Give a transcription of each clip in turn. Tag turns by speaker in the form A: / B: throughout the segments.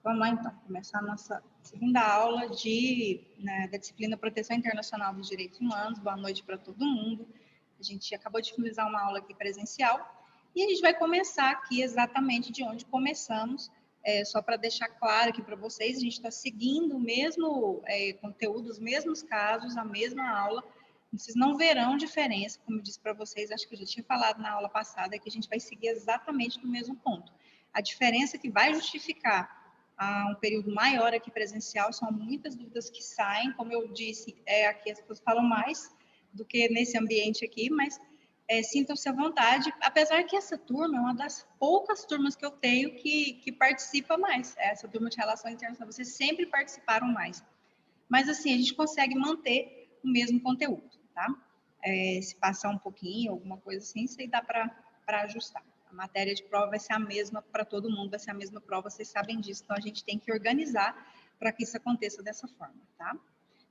A: Vamos lá, então, começar a nossa segunda aula da disciplina Proteção Internacional dos Direitos Humanos. Boa noite para todo mundo. A gente acabou de finalizar uma aula aqui presencial e a gente vai começar aqui exatamente de onde começamos, só para deixar claro aqui para vocês, a gente está seguindo o mesmo conteúdo, os mesmos casos, a mesma aula. Vocês não verão diferença, como eu disse para vocês, acho que eu já tinha falado na aula passada, que a gente vai seguir exatamente no mesmo ponto. A diferença que vai justificar um período maior aqui presencial, são muitas dúvidas que saem, como eu disse, aqui as pessoas falam mais do que nesse ambiente aqui, mas sintam-se à vontade, apesar que essa turma é uma das poucas turmas que eu tenho que participa mais, essa turma de Relações Internacionais, vocês sempre participaram mais, mas assim, a gente consegue manter o mesmo conteúdo, tá? Se passar um pouquinho, alguma coisa assim, isso aí dá para ajustar. A matéria de prova vai ser a mesma para todo mundo, vai ser a mesma prova, vocês sabem disso, então a gente tem que organizar para que isso aconteça dessa forma, tá?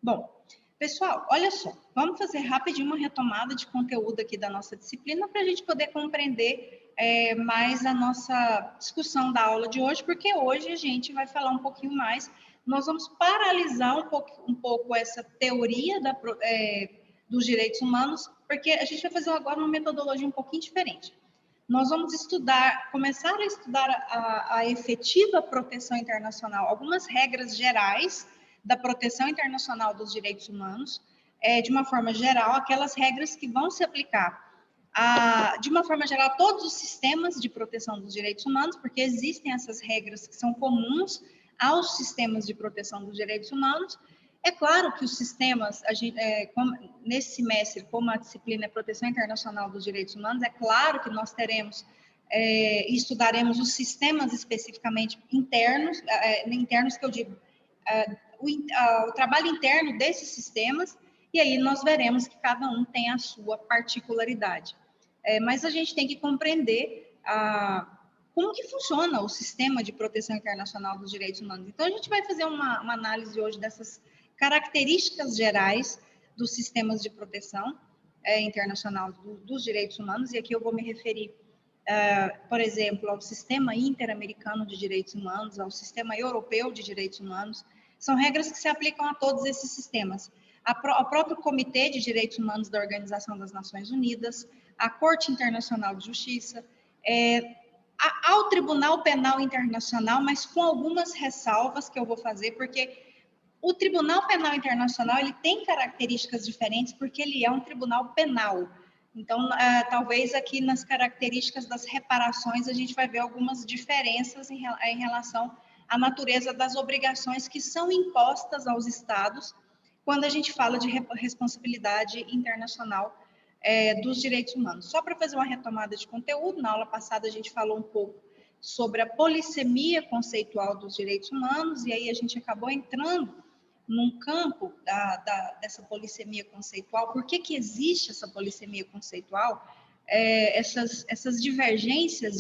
A: Bom, pessoal, olha só, vamos fazer rapidinho uma retomada de conteúdo aqui da nossa disciplina para a gente poder compreender mais a nossa discussão da aula de hoje, porque hoje a gente vai falar um pouquinho mais, nós vamos paralisar um pouco essa teoria dos direitos humanos, porque a gente vai fazer agora uma metodologia um pouquinho diferente. Nós vamos começar a estudar a efetiva proteção internacional, algumas regras gerais da proteção internacional dos direitos humanos, de uma forma geral, aquelas regras que vão se aplicar, de uma forma geral, a todos os sistemas de proteção dos direitos humanos, porque existem essas regras que são comuns aos sistemas de proteção dos direitos humanos. É claro que os sistemas, nesse semestre, como a disciplina é Proteção Internacional dos Direitos Humanos, é claro que nós teremos e estudaremos os sistemas especificamente internos, internos que eu digo, o trabalho interno desses sistemas, e aí nós veremos que cada um tem a sua particularidade. Mas a gente tem que compreender como que funciona o sistema de proteção internacional dos direitos humanos. Então, a gente vai fazer uma análise hoje dessas características gerais dos sistemas de proteção internacional dos direitos humanos, e aqui eu vou me referir, por exemplo, ao Sistema Interamericano de Direitos Humanos, ao Sistema Europeu de Direitos Humanos. São regras que se aplicam a todos esses sistemas. Ao próprio Comitê de Direitos Humanos da Organização das Nações Unidas, à Corte Internacional de Justiça, ao Tribunal Penal Internacional, mas com algumas ressalvas que eu vou fazer, porque o Tribunal Penal Internacional ele tem características diferentes, porque ele é um tribunal penal. Então, talvez aqui nas características das reparações a gente vai ver algumas diferenças em relação à natureza das obrigações que são impostas aos Estados quando a gente fala de responsabilidade internacional dos direitos humanos. Só para fazer uma retomada de conteúdo, na aula passada a gente falou um pouco sobre a polissemia conceitual dos direitos humanos, e aí a gente acabou entrando num campo dessa polissemia conceitual. Por que existe essa polissemia conceitual? Essas divergências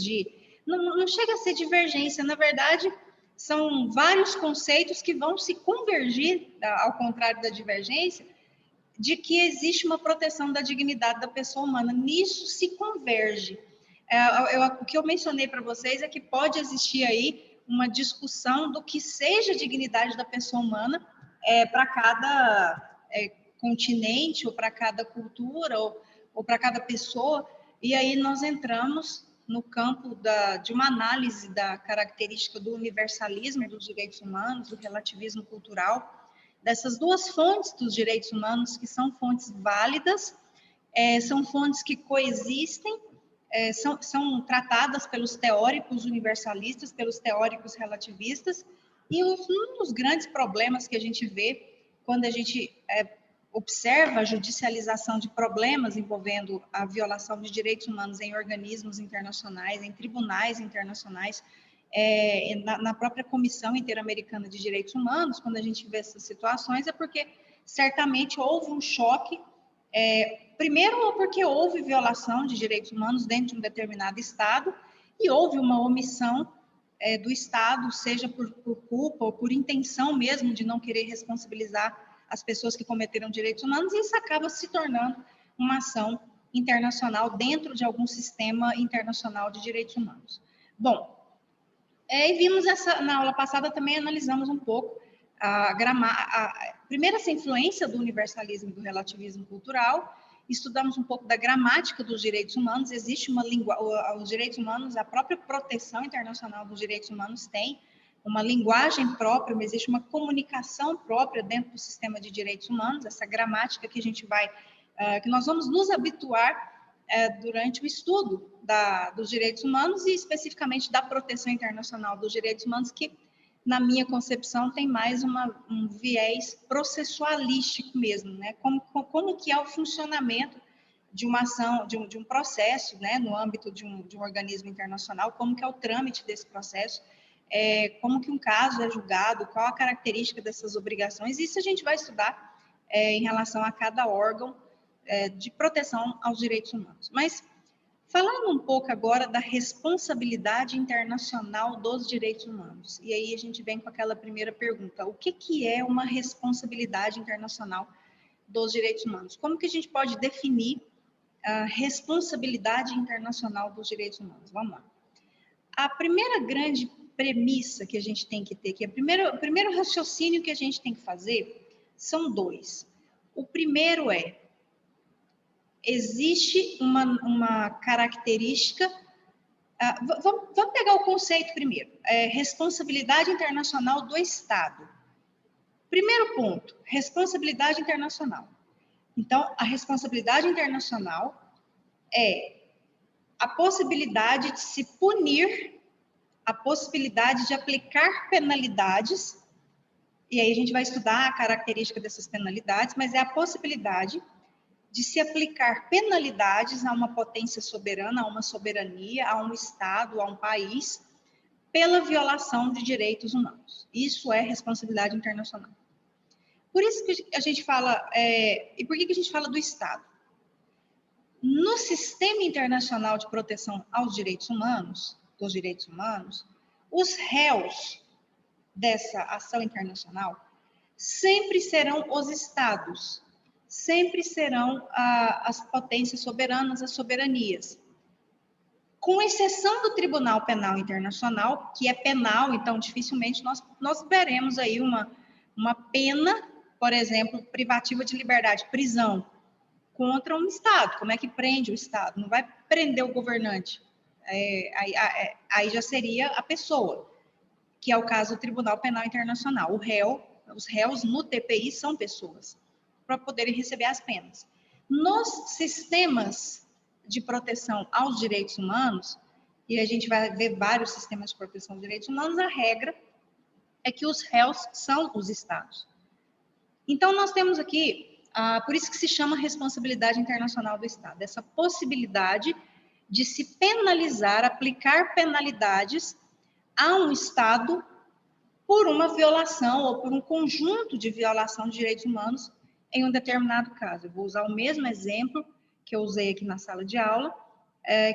A: não chega a ser divergência, na verdade, são vários conceitos que vão se convergir, ao contrário da divergência, de que existe uma proteção da dignidade da pessoa humana. Nisso se converge. O que eu mencionei para vocês é que pode existir aí uma discussão do que seja a dignidade da pessoa humana para cada continente, ou para cada cultura, ou para cada pessoa, e aí nós entramos no campo de uma análise da característica do universalismo dos direitos humanos, do relativismo cultural, dessas duas fontes dos direitos humanos, que são fontes válidas, são fontes que coexistem, são tratadas pelos teóricos universalistas, pelos teóricos relativistas, e um dos grandes problemas que a gente vê quando a gente observa a judicialização de problemas envolvendo a violação de direitos humanos em organismos internacionais, em tribunais internacionais, na própria Comissão Interamericana de Direitos Humanos, quando a gente vê essas situações, é porque certamente houve um choque, primeiro porque houve violação de direitos humanos dentro de um determinado Estado, e houve uma omissão do Estado, seja por culpa ou por intenção mesmo de não querer responsabilizar as pessoas que cometeram direitos humanos, e isso acaba se tornando uma ação internacional dentro de algum sistema internacional de direitos humanos. Bom, E vimos na aula passada também analisamos um pouco primeiro essa influência do universalismo e do relativismo cultural, estudamos um pouco da gramática dos direitos humanos, existe uma língua, os direitos humanos, a própria proteção internacional dos direitos humanos tem uma linguagem própria, mas existe uma comunicação própria dentro do sistema de direitos humanos, essa gramática que a gente que nós vamos nos habituar durante o estudo dos direitos humanos e especificamente da proteção internacional dos direitos humanos, que na minha concepção tem mais um viés processualístico mesmo, né? Como que é o funcionamento de uma ação, de um processo, né? No âmbito de um organismo internacional, como que é o trâmite desse processo, como que um caso é julgado, qual a característica dessas obrigações, isso a gente vai estudar em relação a cada órgão de proteção aos direitos humanos. Mas, falando um pouco agora da responsabilidade internacional dos direitos humanos, e aí a gente vem com aquela primeira pergunta, o que é uma responsabilidade internacional dos direitos humanos? Como que a gente pode definir a responsabilidade internacional dos direitos humanos? Vamos lá. A primeira grande premissa que a gente tem que ter, que é o primeiro raciocínio que a gente tem que fazer, são dois. O primeiro existe uma característica. Vamos pegar o conceito primeiro. Responsabilidade internacional do Estado. Primeiro ponto, responsabilidade internacional. Então, a responsabilidade internacional é a possibilidade de se punir, a possibilidade de aplicar penalidades, e aí a gente vai estudar a característica dessas penalidades, mas é a possibilidade de se aplicar penalidades a uma potência soberana, a uma soberania, a um Estado, a um país, pela violação de direitos humanos. Isso é responsabilidade internacional. Por isso que a gente fala, e por que a gente fala do Estado? No sistema internacional de proteção aos direitos humanos, dos direitos humanos, os réus dessa ação internacional sempre serão os Estados, sempre serão as potências soberanas, as soberanias. Com exceção do Tribunal Penal Internacional, que é penal, então dificilmente nós veremos aí uma pena, por exemplo, privativa de liberdade, prisão, contra um Estado. Como é que prende o Estado? Não vai prender o governante. Aí já seria a pessoa, que é o caso do Tribunal Penal Internacional. Os réus no TPI são pessoas, para poderem receber as penas. Nos sistemas de proteção aos direitos humanos, e a gente vai ver vários sistemas de proteção aos direitos humanos, a regra é que os réus são os Estados. Então, nós temos aqui, por isso que se chama responsabilidade internacional do Estado, essa possibilidade de se penalizar, aplicar penalidades a um Estado por uma violação ou por um conjunto de violação de direitos humanos em um determinado caso. Eu vou usar o mesmo exemplo que eu usei aqui na sala de aula,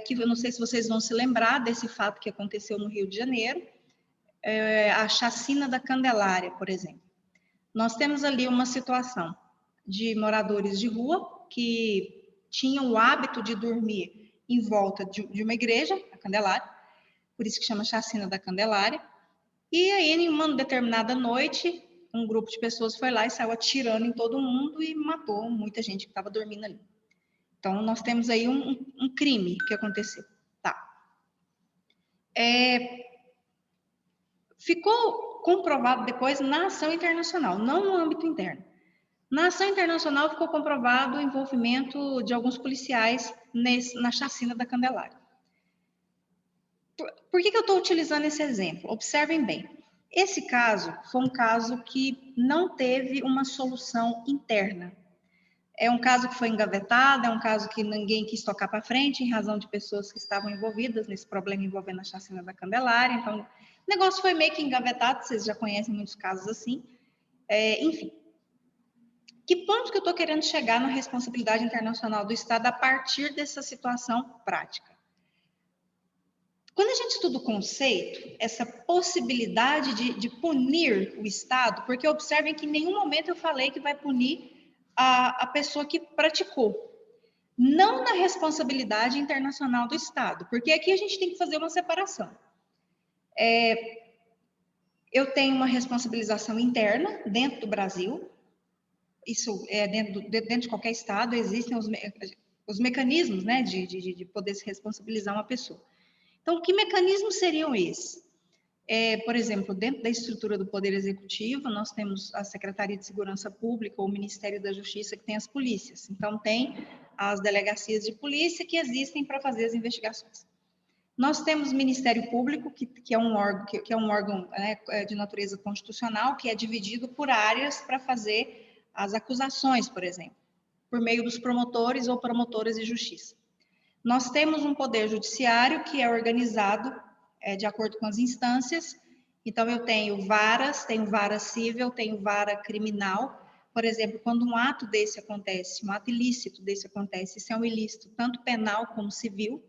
A: que eu não sei se vocês vão se lembrar desse fato que aconteceu no Rio de Janeiro, a chacina da Candelária, por exemplo. Nós temos ali uma situação de moradores de rua que tinham o hábito de dormir em volta de uma igreja, a Candelária, por isso que chama chacina da Candelária, e aí, em uma determinada noite, um grupo de pessoas foi lá e saiu atirando em todo mundo e matou muita gente que estava dormindo ali. Então, nós temos aí um crime que aconteceu. Tá. Ficou comprovado depois na ação internacional, não no âmbito interno. Na ação internacional ficou comprovado o envolvimento de alguns policiais na chacina da Candelária. Por que eu estou utilizando esse exemplo? Observem bem. Esse caso foi um caso que não teve uma solução interna. É um caso que foi engavetado, é um caso que ninguém quis tocar para frente em razão de pessoas que estavam envolvidas nesse problema envolvendo a chacina da Candelária. Então, o negócio foi meio que engavetado, vocês já conhecem muitos casos assim. Enfim. Que ponto que eu estou querendo chegar na responsabilidade internacional do Estado a partir dessa situação prática? Quando a gente estuda o conceito, essa possibilidade de punir o Estado, porque observem que em nenhum momento eu falei que vai punir a pessoa que praticou. Não na responsabilidade internacional do Estado, porque aqui a gente tem que fazer uma separação. Eu tenho uma responsabilização interna dentro do Brasil, isso é dentro de qualquer estado, existem os mecanismos, né, de poder se responsabilizar uma pessoa. Então, que mecanismos seriam esses? Por exemplo, dentro da estrutura do Poder Executivo, nós temos a Secretaria de Segurança Pública ou o Ministério da Justiça, que tem as polícias. Então, tem as delegacias de polícia que existem para fazer as investigações. Nós temos o Ministério Público, que é um órgão né, de natureza constitucional, que é dividido por áreas para fazer as acusações, por exemplo, por meio dos promotores ou promotoras de justiça. Nós temos um poder judiciário que é organizado de acordo com as instâncias. Então, eu tenho vara civil, tenho vara criminal. Por exemplo, quando um ato desse acontece, um ato ilícito desse acontece, isso é um ilícito tanto penal como civil.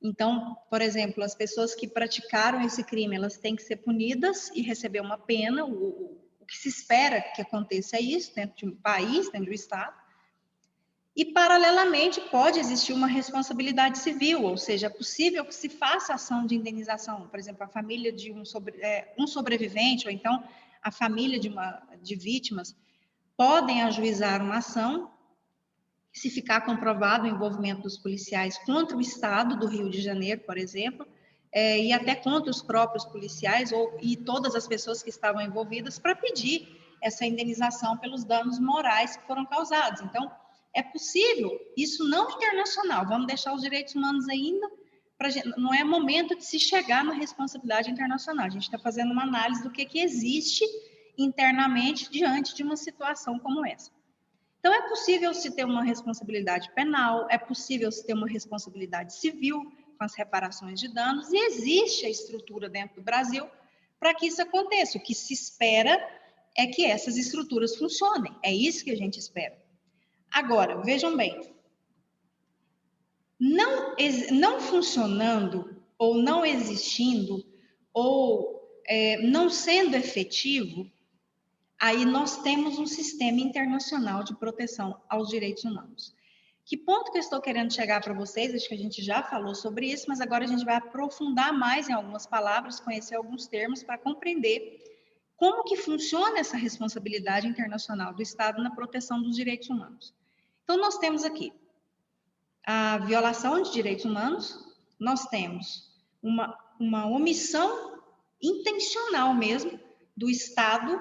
A: Então, por exemplo, as pessoas que praticaram esse crime, elas têm que ser punidas e receber uma pena. O que se espera que aconteça é isso dentro de um país, dentro de um estado. E, paralelamente, pode existir uma responsabilidade civil, ou seja, é possível que se faça ação de indenização. Por exemplo, a família de um sobrevivente, ou então a família de vítimas, podem ajuizar uma ação, se ficar comprovado o envolvimento dos policiais contra o Estado do Rio de Janeiro, por exemplo, e até contra os próprios policiais e todas as pessoas que estavam envolvidas, para pedir essa indenização pelos danos morais que foram causados. Então, é possível, isso não internacional, vamos deixar os direitos humanos ainda, não é momento de se chegar na responsabilidade internacional, a gente está fazendo uma análise do que existe internamente diante de uma situação como essa. Então, é possível se ter uma responsabilidade penal, é possível se ter uma responsabilidade civil com as reparações de danos, e existe a estrutura dentro do Brasil para que isso aconteça. O que se espera é que essas estruturas funcionem, é isso que a gente espera. Agora, vejam bem, não funcionando, ou não existindo, ou não sendo efetivo, aí nós temos um sistema internacional de proteção aos direitos humanos. Que ponto que eu estou querendo chegar para vocês? Acho que a gente já falou sobre isso, mas agora a gente vai aprofundar mais em algumas palavras, conhecer alguns termos para compreender como que funciona essa responsabilidade internacional do Estado na proteção dos direitos humanos. Então, nós temos aqui a violação de direitos humanos, nós temos uma omissão intencional mesmo do Estado,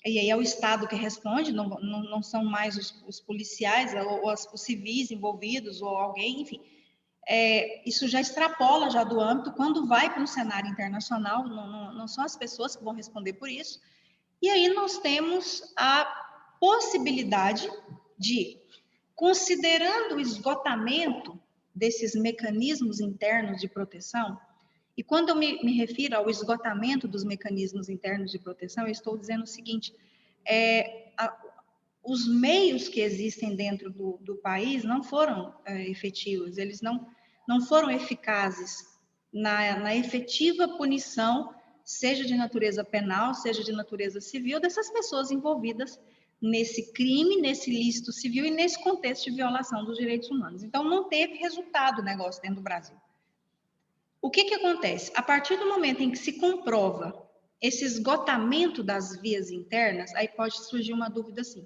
A: e aí é o Estado que responde, não são mais os policiais ou os civis envolvidos ou alguém, enfim. Isso já extrapola já do âmbito, quando vai para um cenário internacional, não são as pessoas que vão responder por isso. E aí nós temos a possibilidade de, considerando o esgotamento desses mecanismos internos de proteção, e quando eu me refiro ao esgotamento dos mecanismos internos de proteção, eu estou dizendo o seguinte, os meios que existem dentro do país não foram efetivos, eles não foram eficazes na efetiva punição, seja de natureza penal, seja de natureza civil, dessas pessoas envolvidas nesse crime, nesse ilícito civil e nesse contexto de violação dos direitos humanos. Então, não teve resultado o negócio dentro do Brasil. O que acontece? A partir do momento em que se comprova esse esgotamento das vias internas, aí pode surgir uma dúvida assim.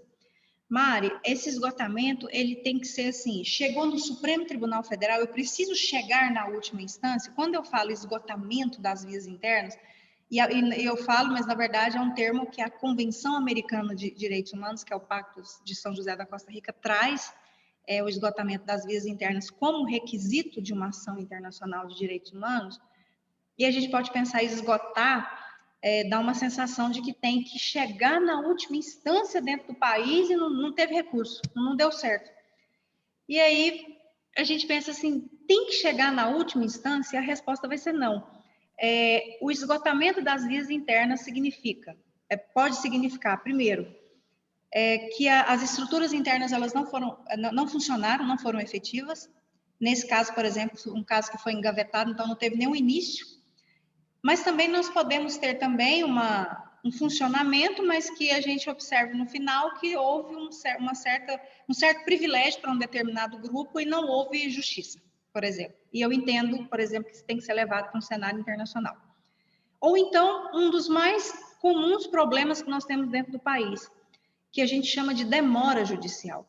A: Mari, esse esgotamento, ele tem que ser assim, chegou no Supremo Tribunal Federal, eu preciso chegar na última instância? Quando eu falo esgotamento das vias internas, e eu falo, mas na verdade é um termo que a Convenção Americana de Direitos Humanos, que é o Pacto de São José da Costa Rica, traz o esgotamento das vias internas como requisito de uma ação internacional de direitos humanos, e a gente pode pensar em esgotar, dá uma sensação de que tem que chegar na última instância dentro do país e não teve recurso, não deu certo. E aí a gente pensa assim, tem que chegar na última instância? E a resposta vai ser não. O esgotamento das vias internas pode significar, primeiro, que as estruturas internas elas não funcionaram, não foram efetivas. Nesse caso, por exemplo, um caso que foi engavetado, então não teve nenhum início. Mas também nós podemos ter também um funcionamento, mas que a gente observe no final que houve um certo privilégio para um determinado grupo e não houve justiça, por exemplo. E eu entendo, por exemplo, que isso tem que ser levado para um cenário internacional. Ou então, um dos mais comuns problemas que nós temos dentro do país, que a gente chama de demora judicial.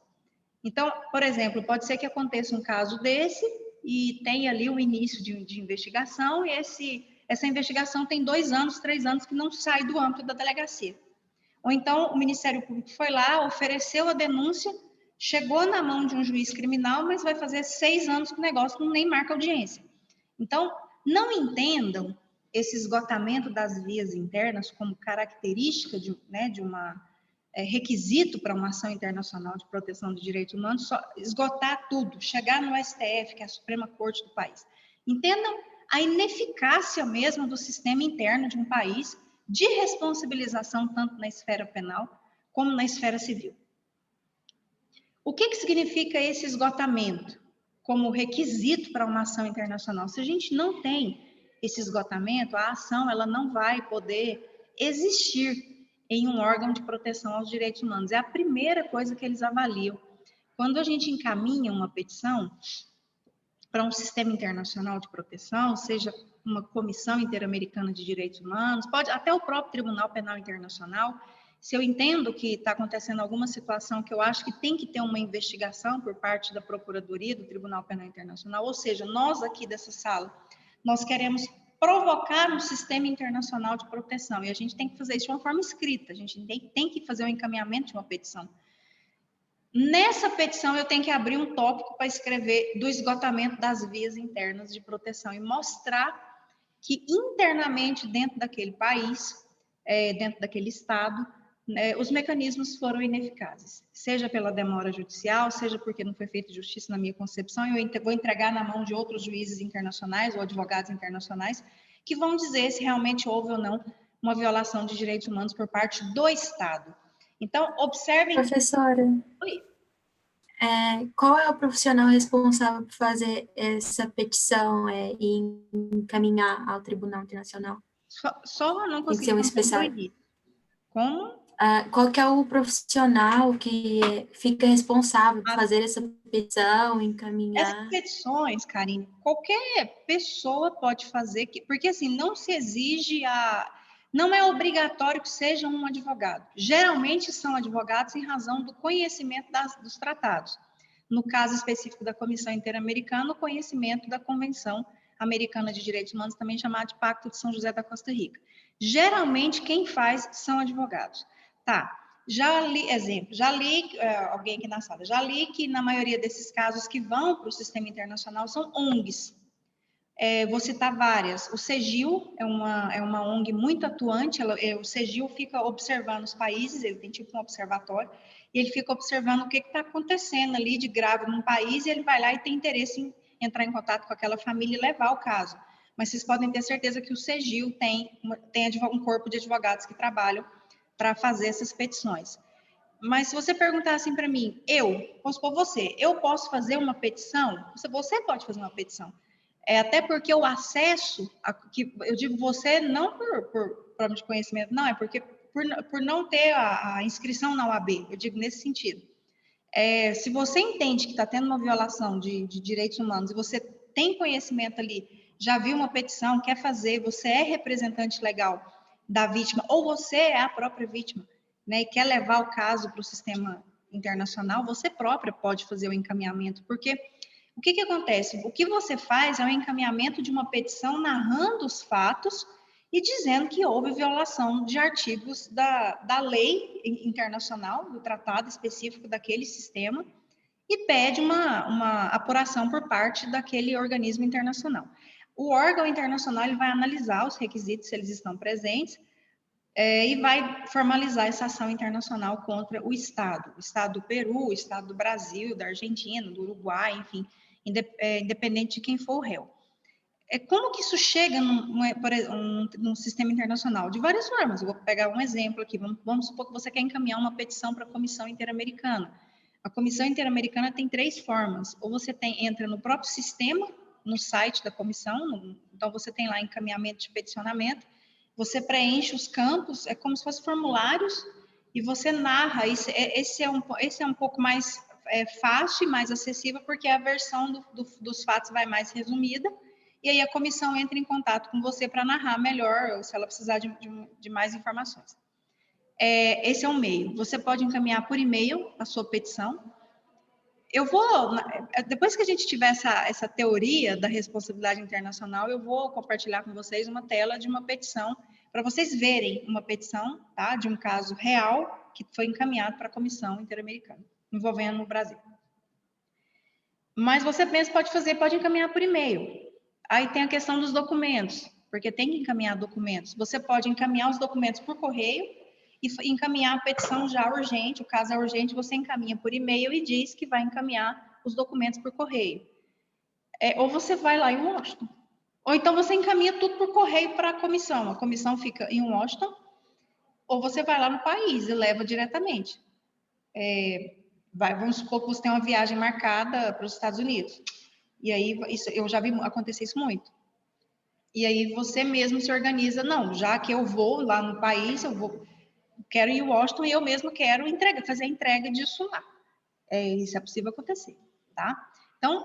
A: Então, por exemplo, pode ser que aconteça um caso desse e tenha ali o início de investigação e essa investigação tem 2 anos, 3 anos que não sai do âmbito da delegacia. Ou então o Ministério Público foi lá, ofereceu a denúncia, chegou na mão de um juiz criminal, mas vai fazer 6 anos que o negócio nem marca audiência. Então, não entendam esse esgotamento das vias internas como característica de uma requisito para uma ação internacional de proteção dos direitos humanos, só esgotar tudo, chegar no STF, que é a Suprema Corte do país. Entendam a ineficácia mesmo do sistema interno de um país de responsabilização tanto na esfera penal como na esfera civil. O que significa esse esgotamento como requisito para uma ação internacional? Se a gente não tem esse esgotamento, a ação ela não vai poder existir em um órgão de proteção aos direitos humanos. É a primeira coisa que eles avaliam. Quando a gente encaminha uma petição para um sistema internacional de proteção, seja uma comissão interamericana de direitos humanos, pode até o próprio Tribunal Penal Internacional, se eu entendo que está acontecendo alguma situação que eu acho que tem que ter uma investigação por parte da Procuradoria do Tribunal Penal Internacional, ou seja, nós aqui dessa sala, nós queremos provocar um sistema internacional de proteção, e a gente tem que fazer isso de uma forma escrita, a gente tem que fazer um encaminhamento de uma petição. Nessa petição, eu tenho que abrir um tópico para escrever do esgotamento das vias internas de proteção e mostrar que internamente dentro daquele país, dentro daquele estado, os mecanismos foram ineficazes, seja pela demora judicial, seja porque não foi feita justiça na minha concepção, eu vou entregar na mão de outros juízes internacionais ou advogados internacionais que vão dizer se realmente houve ou não uma violação de direitos humanos por parte do Estado. Então, observem...
B: Professora,
A: Oi.
B: Qual é o profissional responsável por fazer essa petição e encaminhar ao Tribunal Internacional?
A: Só não consegui
B: Tem que ser um
A: entender. Como?
B: Qual que é o profissional que fica responsável por fazer essa petição, encaminhar?
A: Essas petições, Karine, qualquer pessoa pode fazer, porque assim, não se exige não é obrigatório que seja um advogado. Geralmente são advogados em razão do conhecimento dos tratados. No caso específico da Comissão Interamericana, o conhecimento da Convenção Americana de Direitos Humanos, também chamada de Pacto de São José da Costa Rica. Geralmente, quem faz são advogados. Tá, já li alguém aqui na sala, já li que na maioria desses casos que vão para o sistema internacional são ONGs. Vou citar várias. O CEGIL é uma ONG muito atuante, o CEGIL fica observando os países, ele tem tipo um observatório, e ele fica observando o que está acontecendo ali de grave num país, e ele vai lá e tem interesse em entrar em contato com aquela família e levar o caso. Mas vocês podem ter certeza que o CEGIL tem um corpo de advogados que trabalham para fazer essas petições. Mas se você perguntar assim para mim, vamos supor eu posso fazer uma petição? Você pode fazer uma petição. Até porque o acesso, eu digo você não por problema de conhecimento, não, é porque por não ter a inscrição na OAB, eu digo nesse sentido. Se você entende que está tendo uma violação de direitos humanos e você tem conhecimento ali, já viu uma petição, quer fazer, você é representante legal da vítima, ou você é a própria vítima, né, e quer levar o caso para o sistema internacional, você própria pode fazer o encaminhamento, porque o que acontece? O que você faz é o encaminhamento de uma petição narrando os fatos e dizendo que houve violação de artigos da lei internacional, do tratado específico daquele sistema, e pede uma apuração por parte daquele organismo internacional. O órgão internacional ele vai analisar os requisitos, se eles estão presentes, e vai formalizar essa ação internacional contra o Estado do Peru, o Estado do Brasil, da Argentina, do Uruguai, enfim, independente de quem for o réu. Como que isso chega num sistema internacional? De várias formas. Eu vou pegar um exemplo aqui. Vamos supor que você quer encaminhar uma petição para a Comissão Interamericana. A Comissão Interamericana tem 3 formas. Ou você entra no próprio sistema, no site da comissão, então você tem lá encaminhamento de peticionamento, você preenche os campos, é como se fossem formulários, e você narra. Esse é um pouco mais fácil e mais acessível, porque a versão dos fatos vai mais resumida, e aí a comissão entra em contato com você para narrar melhor, ou se ela precisar de mais informações. Esse é um meio. Você pode encaminhar por e-mail a sua petição. Eu vou, depois que a gente tiver essa teoria da responsabilidade internacional, eu vou compartilhar com vocês uma tela de uma petição, para vocês verem uma petição, tá, de um caso real que foi encaminhado para a Comissão Interamericana, envolvendo o Brasil. Mas você mesmo pode encaminhar por e-mail. Aí tem a questão dos documentos, porque tem que encaminhar documentos. Você pode encaminhar os documentos por correio e encaminhar a petição já urgente. O caso é urgente, você encaminha por e-mail e diz que vai encaminhar os documentos por correio. Ou você vai lá em Washington. Ou então você encaminha tudo por correio para a comissão fica em Washington, ou você vai lá no país e leva diretamente. Vamos supor que você tem uma viagem marcada para os Estados Unidos. E aí, eu já vi acontecer isso muito. E aí você mesmo se organiza, não, já que eu vou lá no país, quero ir em Washington e eu mesmo quero fazer a entrega disso lá. Isso é possível acontecer, tá? Então,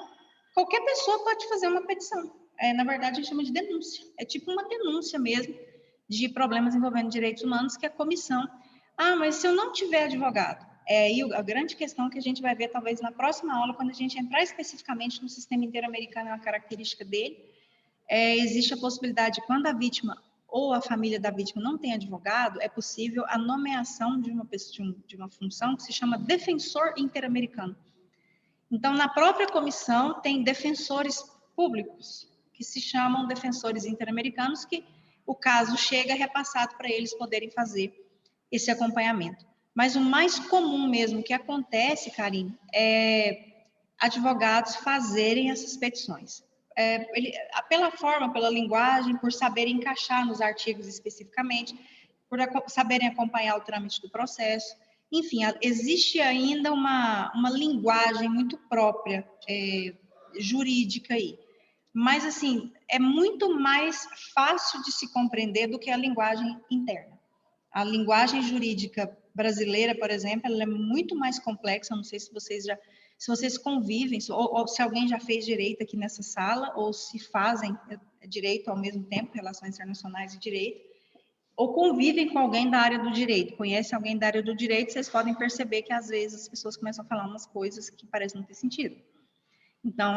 A: qualquer pessoa pode fazer uma petição. Na verdade, a gente chama de denúncia. É tipo uma denúncia mesmo de problemas envolvendo direitos humanos que a comissão... mas se eu não tiver advogado... E a grande questão que a gente vai ver, talvez, na próxima aula, quando a gente entrar especificamente no sistema interamericano, uma característica dele, existe a possibilidade, quando a vítima ou a família da vítima não tem advogado, é possível a nomeação de uma função que se chama defensor interamericano. Então, na própria comissão, tem defensores públicos, que se chamam defensores interamericanos, que o caso chega repassado para eles poderem fazer esse acompanhamento. Mas o mais comum mesmo que acontece, Karine, é advogados fazerem essas petições. Pela forma, pela linguagem, por saberem encaixar nos artigos especificamente, por saberem acompanhar o trâmite do processo. Enfim, existe ainda uma linguagem muito própria, jurídica aí. Mas, assim, é muito mais fácil de se compreender do que a linguagem interna. A linguagem jurídica brasileira, por exemplo, ela é muito mais complexa. Não sei se vocês convivem, ou se alguém já fez direito aqui nessa sala, ou se fazem direito ao mesmo tempo, relações internacionais e direito, ou convivem com alguém da área do direito, conhecem alguém da área do direito, vocês podem perceber que às vezes as pessoas começam a falar umas coisas que parecem não ter sentido. Então,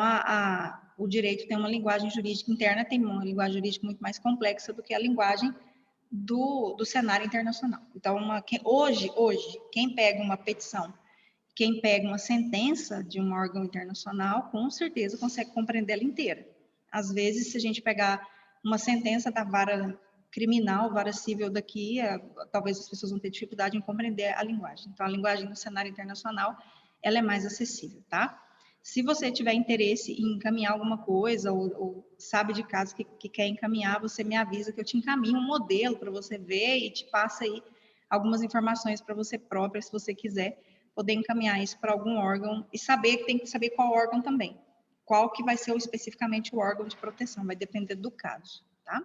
A: o direito tem uma linguagem jurídica interna, tem uma linguagem jurídica muito mais complexa do que a linguagem do cenário internacional. Então, hoje, quem pega uma petição, quem pega uma sentença de um órgão internacional, com certeza consegue compreender ela inteira. Às vezes, se a gente pegar uma sentença da vara criminal, vara civil daqui, talvez as pessoas vão ter dificuldade em compreender a linguagem. Então, a linguagem no cenário internacional, ela é mais acessível, tá? Se você tiver interesse em encaminhar alguma coisa, ou sabe de casos que quer encaminhar, você me avisa que eu te encaminho um modelo para você ver e te passa aí algumas informações para você própria, se você quiser poder encaminhar isso para algum órgão e tem que saber qual órgão também. Qual que vai ser especificamente o órgão de proteção, vai depender do caso, tá?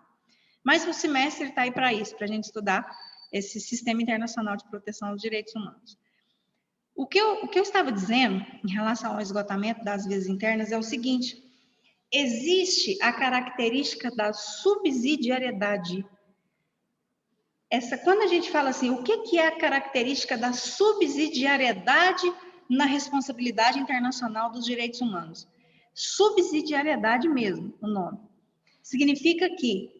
A: Mas o semestre está aí para isso, para a gente estudar esse Sistema Internacional de Proteção aos Direitos Humanos. O que eu estava dizendo em relação ao esgotamento das vias internas é o seguinte: existe a característica da subsidiariedade. Quando a gente fala assim, o que é a característica da subsidiariedade na responsabilidade internacional dos direitos humanos? Subsidiariedade mesmo, o nome. Significa que,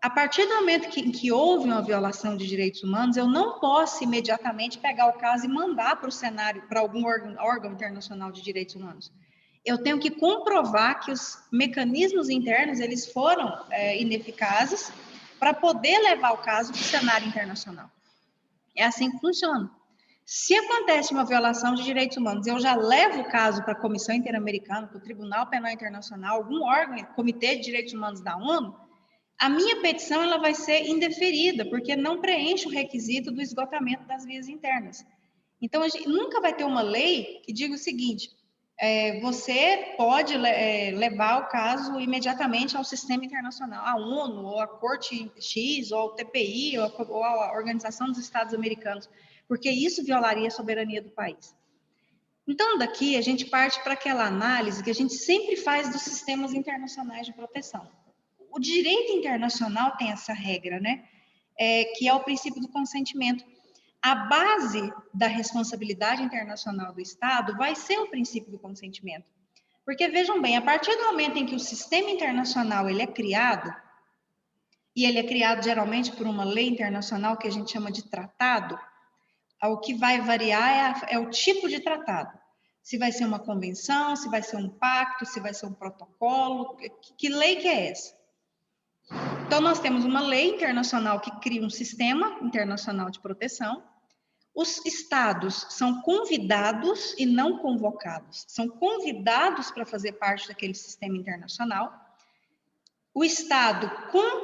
A: a partir do momento que houve uma violação de direitos humanos, eu não posso imediatamente pegar o caso e mandar para o cenário, para algum órgão internacional de direitos humanos. Eu tenho que comprovar que os mecanismos internos eles foram ineficazes para poder levar o caso para o cenário internacional. É assim que funciona. Se acontece uma violação de direitos humanos, eu já levo o caso para a Comissão Interamericana, para o Tribunal Penal Internacional, algum órgão, Comitê de Direitos Humanos da ONU, a minha petição ela vai ser indeferida, porque não preenche o requisito do esgotamento das vias internas. Então, a gente nunca vai ter uma lei que diga o seguinte: você pode levar o caso imediatamente ao sistema internacional, à ONU, ou à Corte X, ou ao TPI, ou à Organização dos Estados Americanos, porque isso violaria a soberania do país. Então, daqui a gente parte para aquela análise que a gente sempre faz dos sistemas internacionais de proteção. O direito internacional tem essa regra, né? Que é o princípio do consentimento. A base da responsabilidade internacional do Estado vai ser o princípio do consentimento. Porque, vejam bem, a partir do momento em que o sistema internacional ele é criado, e ele é criado geralmente por uma lei internacional que a gente chama de tratado, o que vai variar é o tipo de tratado. Se vai ser uma convenção, se vai ser um pacto, se vai ser um protocolo, que lei que é essa? Então, nós temos uma lei internacional que cria um sistema internacional de proteção. Os estados são convidados e não convocados. São convidados para fazer parte daquele sistema internacional. O estado,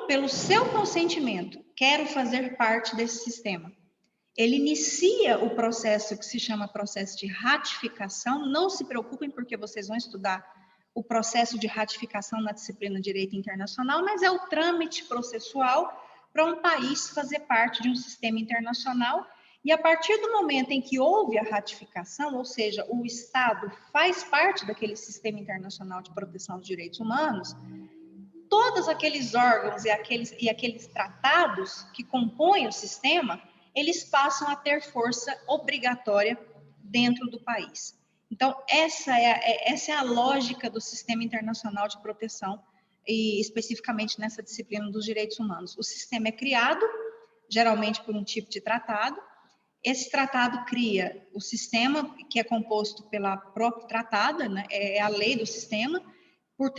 A: pelo seu consentimento, quer fazer parte desse sistema. Ele inicia o processo que se chama processo de ratificação. Não se preocupem, porque vocês vão estudar o processo de ratificação na disciplina de Direito Internacional, mas é o trâmite processual para um país fazer parte de um sistema internacional. E a partir do momento em que houve a ratificação, ou seja, o Estado faz parte daquele sistema internacional de proteção dos direitos humanos, todos aqueles órgãos e aqueles tratados que compõem o sistema, eles passam a ter força obrigatória dentro do país. Então, essa é a lógica do sistema internacional de proteção, e especificamente nessa disciplina dos direitos humanos. O sistema é criado, geralmente por um tipo de tratado. Esse tratado cria o sistema, que é composto pela própria tratada, né? É a lei do sistema, por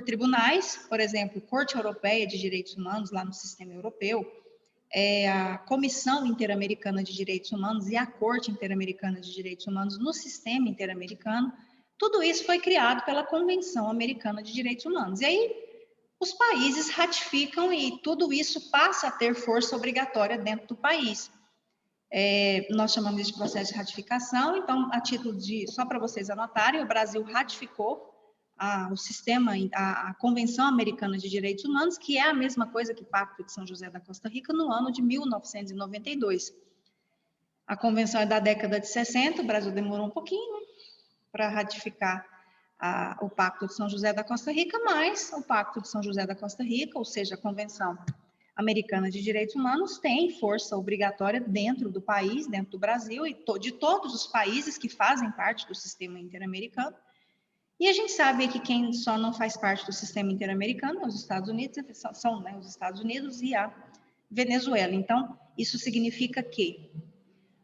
A: tribunais, por exemplo, Corte Europeia de Direitos Humanos, lá no sistema europeu, a Comissão Interamericana de Direitos Humanos e a Corte Interamericana de Direitos Humanos no sistema interamericano. Tudo isso foi criado pela Convenção Americana de Direitos Humanos. E aí, os países ratificam e tudo isso passa a ter força obrigatória dentro do país. Nós chamamos isso de processo de ratificação. Então, a título de, só para vocês anotarem, o Brasil ratificou o sistema, a Convenção Americana de Direitos Humanos, que é a mesma coisa que o Pacto de São José da Costa Rica, no ano de 1992. A convenção é da década de 60, o Brasil demorou um pouquinho para ratificar o Pacto de São José da Costa Rica, mas o Pacto de São José da Costa Rica, ou seja, a Convenção Americana de Direitos Humanos, tem força obrigatória dentro do país, dentro do Brasil, e de todos os países que fazem parte do sistema interamericano. E a gente sabe que quem só não faz parte do sistema interamericano é os Estados Unidos, são os Estados Unidos e a Venezuela. Então, isso significa que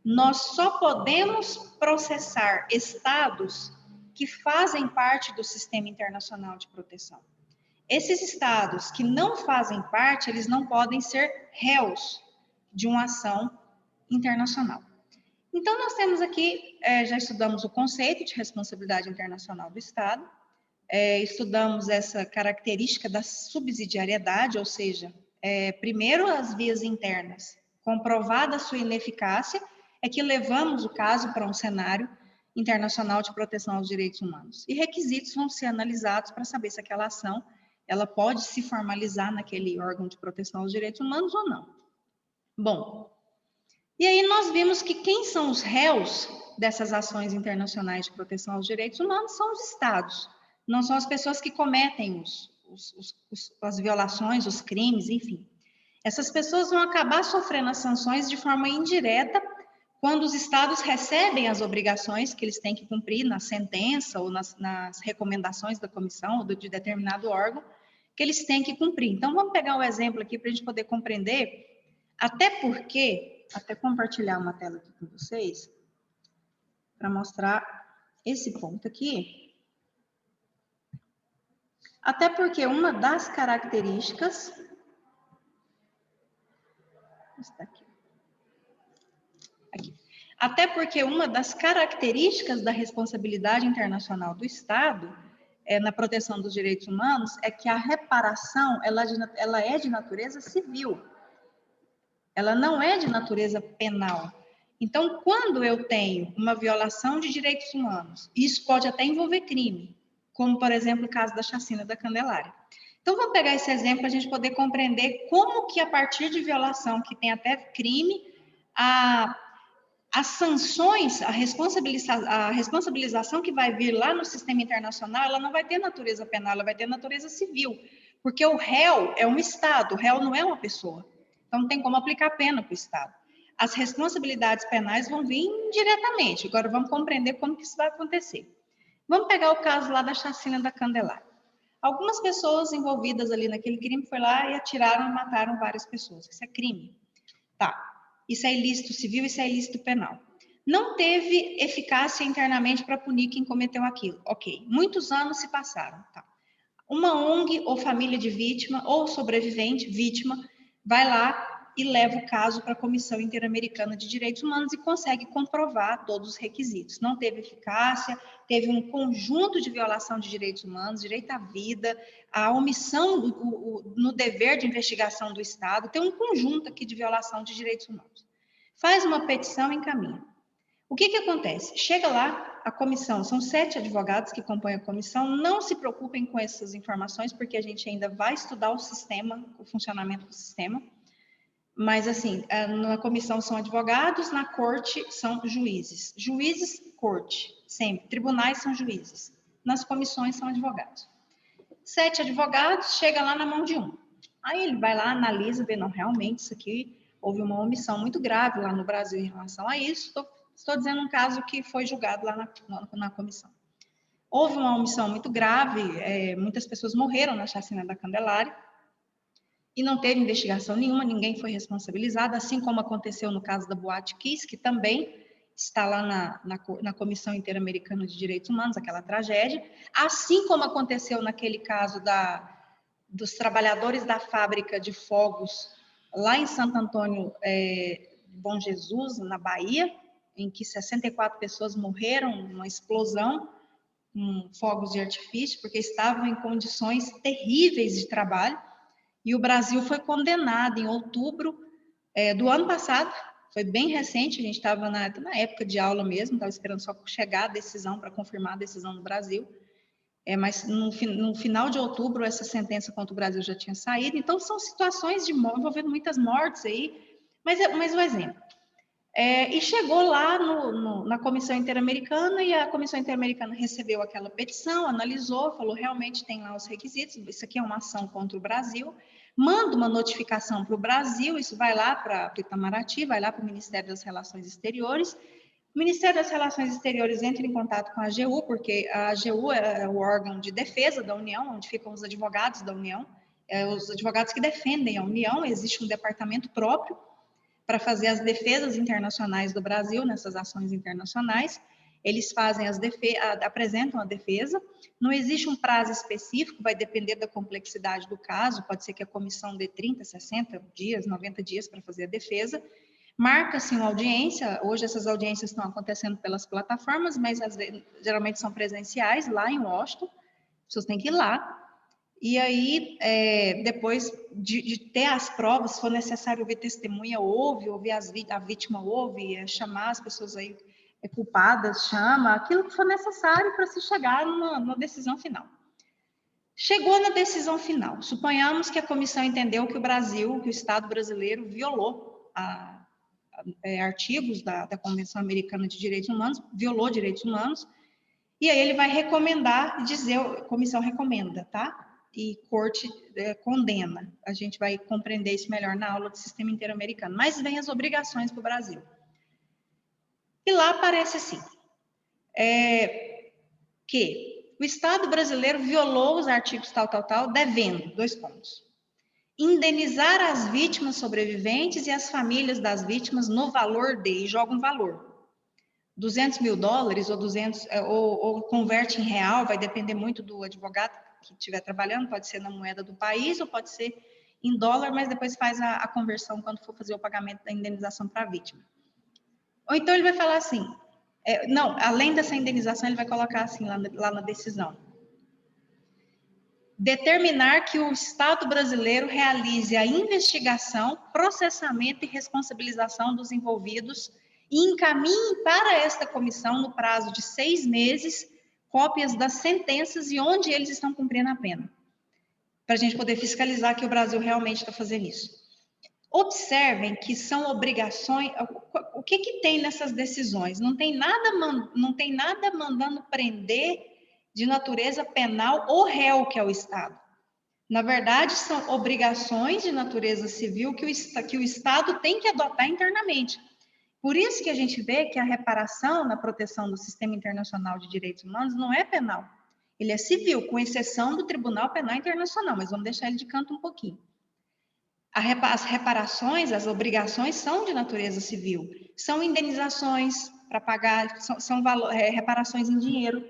A: nós só podemos processar estados que fazem parte do sistema internacional de proteção. Esses estados que não fazem parte, eles não podem ser réus de uma ação internacional. Então, nós temos aqui, já estudamos o conceito de responsabilidade internacional do Estado, estudamos essa característica da subsidiariedade, ou seja, primeiro as vias internas, comprovada a sua ineficácia, é que levamos o caso para um cenário internacional de proteção aos direitos humanos. E requisitos vão ser analisados para saber se aquela ação ela pode se formalizar naquele órgão de proteção aos direitos humanos ou não. Bom, e aí nós vimos que quem são os réus dessas ações internacionais de proteção aos direitos humanos são os estados, não são as pessoas que cometem as violações, os crimes, enfim. Essas pessoas vão acabar sofrendo as sanções de forma indireta quando os estados recebem as obrigações que eles têm que cumprir na sentença ou nas recomendações da comissão ou de determinado órgão que eles têm que cumprir. Então, vamos pegar um exemplo aqui para a gente poder compreender, até compartilhar uma tela aqui com vocês, para mostrar esse ponto aqui. Até porque uma das características... Está aqui. Até porque uma das características da responsabilidade internacional do Estado na proteção dos direitos humanos é que a reparação ela é de natureza civil. Ela não é de natureza penal. Então, quando eu tenho uma violação de direitos humanos, isso pode até envolver crime, como, por exemplo, o caso da chacina da Candelária. Então, vamos pegar esse exemplo para a gente poder compreender como que, a partir de violação, que tem até crime, a As sanções, a responsabilização que vai vir lá no sistema internacional, ela não vai ter natureza penal, ela vai ter natureza civil, porque o réu é um Estado, o réu não é uma pessoa. Então, não tem como aplicar pena para o Estado. As responsabilidades penais vão vir diretamente. Agora, vamos compreender como que isso vai acontecer. Vamos pegar o caso lá da chacina da Candelária. Algumas pessoas envolvidas ali naquele crime foram lá e atiraram e mataram várias pessoas. Isso é crime. Tá. Isso é ilícito civil, isso é ilícito penal. Não teve eficácia internamente para punir quem cometeu aquilo. Ok. Muitos anos se passaram. Tá. Uma ONG ou família de vítima ou sobrevivente, vítima, vai lá e leva o caso para a Comissão Interamericana de Direitos Humanos e consegue comprovar todos os requisitos. Não teve eficácia, teve um conjunto de violação de direitos humanos, direito à vida, a omissão no dever de investigação do Estado, tem um conjunto aqui de violação de direitos humanos. Faz uma petição e encaminha. O que acontece? Chega lá, a comissão, são 7 advogados que compõem a comissão, não se preocupem com essas informações, porque a gente ainda vai estudar o sistema, o funcionamento do sistema, mas assim, na comissão são advogados, na corte são juízes. Juízes, corte, sempre. Tribunais são juízes. Nas comissões são advogados. 7 advogados, chega lá na mão de um. Aí ele vai lá, analisa, vê, não, realmente isso aqui, houve uma omissão muito grave lá no Brasil em relação a isso. Estou dizendo um caso que foi julgado lá na comissão. Houve uma omissão muito grave, muitas pessoas morreram na chacina da Candelária, e não teve investigação nenhuma, ninguém foi responsabilizado, assim como aconteceu no caso da Boate Kiss, que também está lá na Comissão Interamericana de Direitos Humanos, aquela tragédia, assim como aconteceu naquele caso dos trabalhadores da fábrica de fogos lá em Santo Antônio, Bom Jesus, na Bahia, em que 64 pessoas morreram numa explosão com fogos de artifício, porque estavam em condições terríveis de trabalho. E o Brasil foi condenado em outubro do ano passado, foi bem recente, a gente estava na época de aula mesmo, estava esperando só chegar a decisão para confirmar a decisão no Brasil. Mas no final de outubro, essa sentença contra o Brasil já tinha saído. Então, são situações envolvendo muitas mortes aí, mas um exemplo. E chegou lá na Comissão Interamericana, e a Comissão Interamericana recebeu aquela petição, analisou, falou, realmente tem lá os requisitos, isso aqui é uma ação contra o Brasil, manda uma notificação para o Brasil, isso vai lá para o Itamaraty, vai lá para o Ministério das Relações Exteriores. O Ministério das Relações Exteriores entra em contato com a AGU, porque a AGU é o órgão de defesa da União, onde ficam os advogados da União, os advogados que defendem a União, existe um departamento próprio para fazer as defesas internacionais do Brasil nessas ações internacionais. Eles fazem apresentam a defesa. Não existe um prazo específico, vai depender da complexidade do caso, pode ser que a comissão dê 30, 60 dias, 90 dias para fazer a defesa. Marca-se uma audiência, hoje essas audiências estão acontecendo pelas plataformas, mas geralmente são presenciais, lá em Washington, as pessoas têm que ir lá. E aí, depois de ter as provas, se for necessário ouvir testemunha, ouvir a vítima, chamar as pessoas aí culpadas, chama, aquilo que for necessário para se chegar numa decisão final. Chegou na decisão final, suponhamos que a comissão entendeu que o Estado brasileiro violou artigos da Convenção Americana de Direitos Humanos, violou direitos humanos, e aí ele vai recomendar, a comissão recomenda, tá? E corte condena. A gente vai compreender isso melhor na aula do sistema interamericano. Mas vem as obrigações para o Brasil. E lá aparece assim, que o Estado brasileiro violou os artigos tal, devendo, 2 pontos. Indenizar as vítimas sobreviventes e as famílias das vítimas no valor e joga um valor. $200 mil ou converte em real, vai depender muito do advogado que estiver trabalhando, pode ser na moeda do país ou pode ser em dólar, mas depois faz a conversão quando for fazer o pagamento da indenização para a vítima. Ou então ele vai falar assim, além dessa indenização, ele vai colocar assim lá na decisão. Determinar que o Estado brasileiro realize a investigação, processamento e responsabilização dos envolvidos e encaminhe para esta comissão, no prazo de 6 meses, cópias das sentenças e onde eles estão cumprindo a pena, para a gente poder fiscalizar que o Brasil realmente está fazendo isso. Observem que são obrigações, que tem nessas decisões? Não tem nada mandando prender de natureza penal o réu, que é o Estado. Na verdade, são obrigações de natureza civil que o Estado tem que adotar internamente. Por isso que a gente vê que a reparação na proteção do Sistema Internacional de Direitos Humanos não é penal. Ele é civil, com exceção do Tribunal Penal Internacional, mas vamos deixar ele de canto um pouquinho. As reparações, as obrigações são de natureza civil. São indenizações para pagar, são reparações em dinheiro,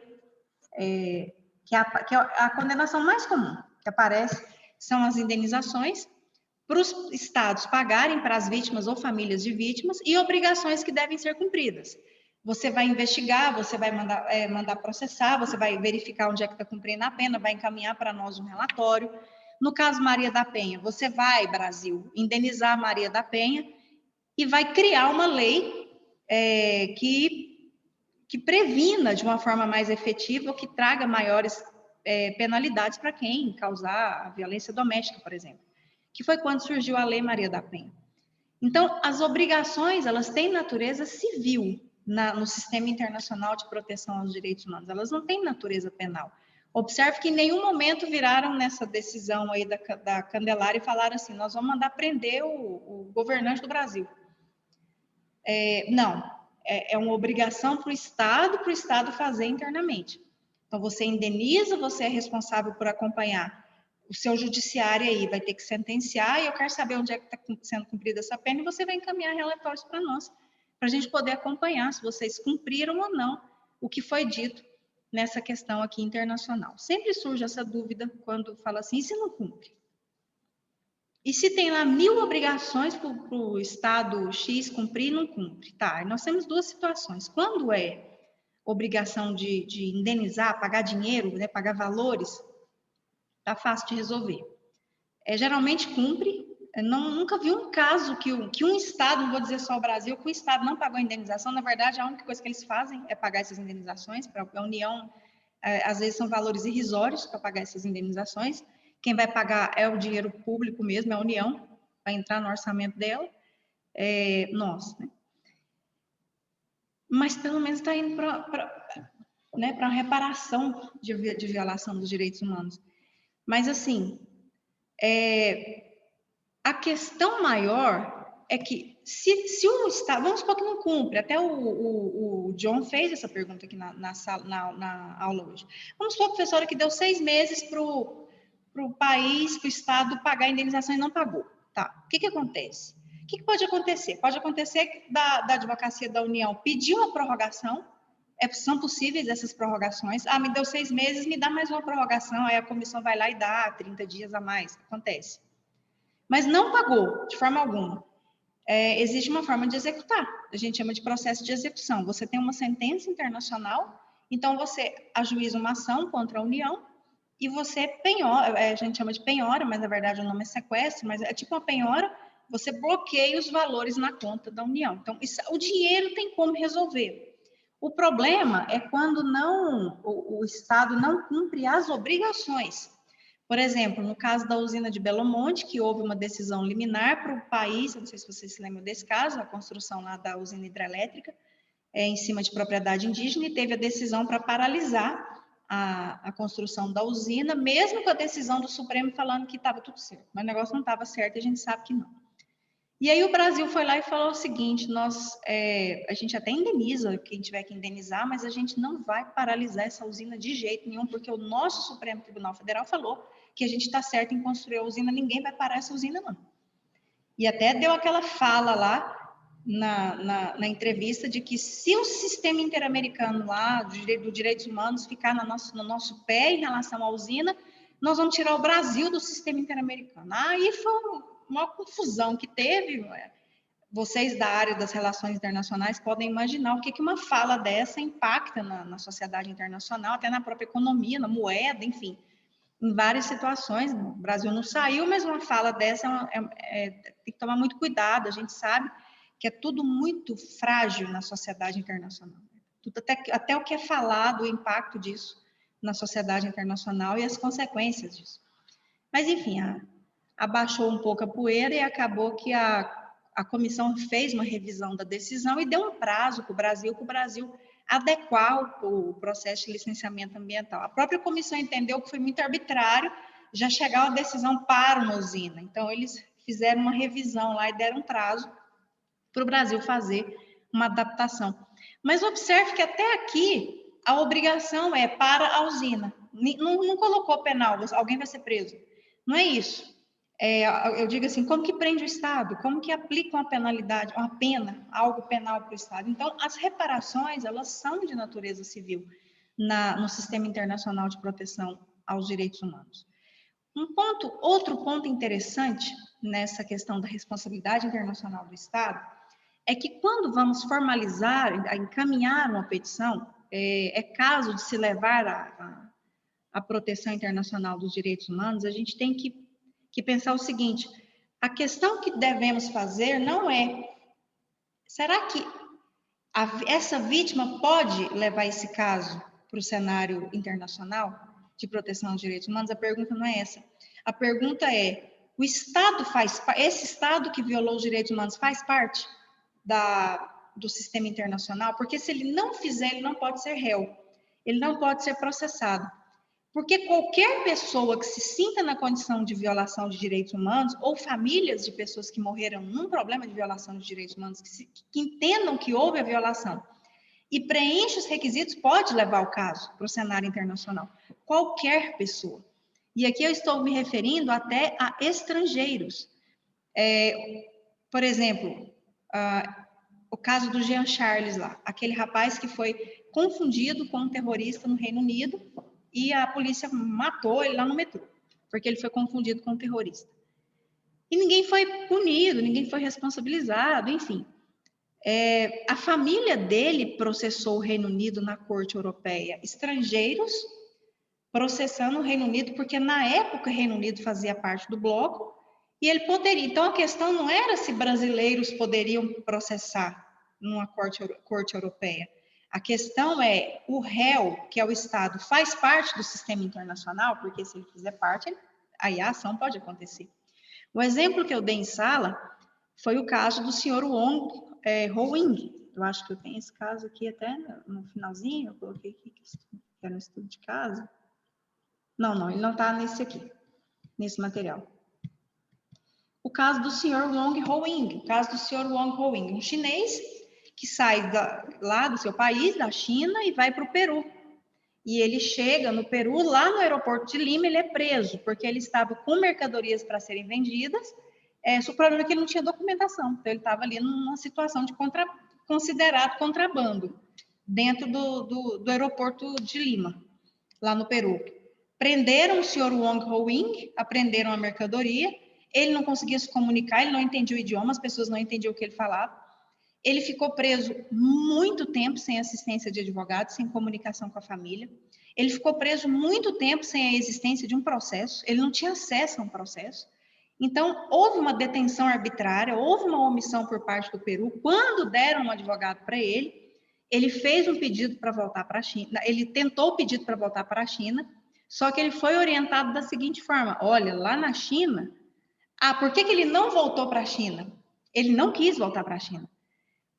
A: que é a condenação mais comum que aparece, são as indenizações para os estados pagarem para as vítimas ou famílias de vítimas e obrigações que devem ser cumpridas. Você vai investigar, você vai mandar processar, você vai verificar onde é que está cumprindo a pena, vai encaminhar para nós um relatório. No caso Maria da Penha, você vai, Brasil, indenizar Maria da Penha e vai criar uma lei que previna de uma forma mais efetiva ou que traga maiores penalidades para quem causar a violência doméstica, por exemplo, que foi quando surgiu a Lei Maria da Penha. Então, as obrigações, elas têm natureza civil no Sistema Internacional de Proteção aos Direitos Humanos, elas não têm natureza penal. Observe que em nenhum momento viraram nessa decisão aí da Candelária e falaram assim, nós vamos mandar prender o governante do Brasil. Não, é uma obrigação para o Estado fazer internamente. Então, você indeniza, você é responsável por acompanhar o seu judiciário aí, vai ter que sentenciar, e eu quero saber onde é que está sendo cumprida essa pena, e você vai encaminhar relatórios para nós, para a gente poder acompanhar se vocês cumpriram ou não o que foi dito nessa questão aqui internacional. Sempre surge essa dúvida quando fala assim, e se não cumpre? E se tem lá 1000 obrigações para o Estado X cumprir, não cumpre? Tá, nós temos duas situações. Quando é obrigação de indenizar, pagar dinheiro, né, pagar valores, tá fácil de resolver. Geralmente cumpre. Nunca vi um caso que um Estado, não vou dizer só o Brasil, que o Estado não pagou a indenização. Na verdade, a única coisa que eles fazem é pagar essas indenizações. Para a União, às vezes são valores irrisórios para pagar essas indenizações. Quem vai pagar é o dinheiro público mesmo, é a União, vai entrar no orçamento dela, nós, né? Mas pelo menos está indo para uma reparação de violação dos direitos humanos. Mas, assim, a questão maior é que, se o Estado, vamos supor que não cumpre, até o John fez essa pergunta aqui na aula hoje. Vamos supor, professora, que deu 6 meses para o país, para o Estado pagar a indenização e não pagou. Tá, o que acontece? O que pode acontecer? Pode acontecer da Advocacia da União pedir uma prorrogação, são possíveis essas prorrogações. Me deu 6 meses, me dá mais uma prorrogação, aí a comissão vai lá e dá 30 dias a mais. Acontece. Mas não pagou, de forma alguma. Existe uma forma de executar. A gente chama de processo de execução. Você tem uma sentença internacional, então você ajuiza uma ação contra a União e você penhora, a gente chama de penhora, mas na verdade o nome é sequestro, mas é tipo uma penhora, você bloqueia os valores na conta da União. Então, o dinheiro tem como resolver. O problema é quando o Estado não cumpre as obrigações. Por exemplo, no caso da usina de Belo Monte, que houve uma decisão liminar para o país, não sei se vocês se lembram desse caso, a construção lá da usina hidrelétrica, em cima de propriedade indígena, e teve a decisão para paralisar a construção da usina, mesmo com a decisão do Supremo falando que estava tudo certo. Mas o negócio não estava certo e a gente sabe que não. E aí o Brasil foi lá e falou o seguinte, a gente até indeniza quem tiver que indenizar, mas a gente não vai paralisar essa usina de jeito nenhum, porque o nosso Supremo Tribunal Federal falou que a gente está certo em construir a usina, ninguém vai parar essa usina, não. E até deu aquela fala lá na entrevista de que se o sistema interamericano lá, do direitos humanos, ficar no nosso pé em relação à usina, nós vamos tirar o Brasil do sistema interamericano. Aí foi uma confusão que teve. Vocês da área das relações internacionais podem imaginar o que uma fala dessa impacta na sociedade internacional, até na própria economia, na moeda, enfim, em várias situações. O Brasil não saiu, mas uma fala dessa tem que tomar muito cuidado. A gente sabe que é tudo muito frágil na sociedade internacional. Até o que é falado, o impacto disso na sociedade internacional e as consequências disso. Mas, enfim, abaixou um pouco a poeira e acabou que a a comissão fez uma revisão da decisão e deu um prazo para o Brasil adequar o processo de licenciamento ambiental. A própria comissão entendeu que foi muito arbitrário já chegar uma decisão para uma usina. Então, eles fizeram uma revisão lá e deram um prazo para o Brasil fazer uma adaptação. Mas observe que até aqui a obrigação é para a usina. Não colocou penal, alguém vai ser preso. Não é isso. Eu digo assim, como que prende o Estado? Como que aplica uma penalidade, uma pena, algo penal para o Estado? Então, as reparações, elas são de natureza civil no sistema internacional de proteção aos direitos humanos. Outro ponto interessante nessa questão da responsabilidade internacional do Estado é que quando vamos formalizar, encaminhar uma petição, é caso de se levar a proteção internacional dos direitos humanos, a gente tem que pensar o seguinte: a questão que devemos fazer não é, será que essa vítima pode levar esse caso para o cenário internacional de proteção aos direitos humanos? A pergunta não é essa. A pergunta é, esse Estado que violou os direitos humanos faz parte do sistema internacional? Porque se ele não fizer, ele não pode ser réu, ele não pode ser processado. Porque qualquer pessoa que se sinta na condição de violação de direitos humanos, ou famílias de pessoas que morreram num problema de violação de direitos humanos, que entendam que houve a violação e preenche os requisitos, pode levar o caso para o cenário internacional. Qualquer pessoa. E aqui eu estou me referindo até a estrangeiros. Por exemplo, o caso do Jean Charles lá, aquele rapaz que foi confundido com um terrorista no Reino Unido, e a polícia matou ele lá no metrô, porque ele foi confundido com um terrorista. E ninguém foi punido, ninguém foi responsabilizado, enfim. A família dele processou o Reino Unido na Corte Europeia, estrangeiros processando o Reino Unido, porque na época o Reino Unido fazia parte do bloco, e ele poderia. Então a questão não era se brasileiros poderiam processar numa corte europeia. A questão é, o réu, que é o Estado, faz parte do sistema internacional, porque se ele fizer parte, aí a ação pode acontecer. O exemplo que eu dei em sala foi o caso do senhor Wong Ho-Wing. Eu acho que eu tenho esse caso aqui até no finalzinho, eu coloquei aqui que era um estudo de caso. Não, ele não está nesse aqui, nesse material. O caso do senhor Wong Ho-Wing, um chinês que sai lá do seu país, da China, e vai para o Peru. E ele chega no Peru, lá no aeroporto de Lima, ele é preso, porque ele estava com mercadorias para serem vendidas, o problema é que ele não tinha documentação, então ele estava ali numa situação de considerado contrabando, dentro do aeroporto de Lima, lá no Peru. Prenderam o senhor Wong Ho-Wing, apreenderam a mercadoria, ele não conseguia se comunicar, ele não entendia o idioma, as pessoas não entendiam o que ele falava. Ele ficou preso muito tempo sem assistência de advogado, sem comunicação com a família. Ele ficou preso muito tempo sem a existência de um processo, ele não tinha acesso a um processo. Então, houve uma detenção arbitrária, houve uma omissão por parte do Peru. Quando deram um advogado para ele fez um pedido para voltar para a China, ele tentou o pedido para voltar para a China, só que ele foi orientado da seguinte forma: olha, lá na China, por que ele não voltou para a China? Ele não quis voltar para a China.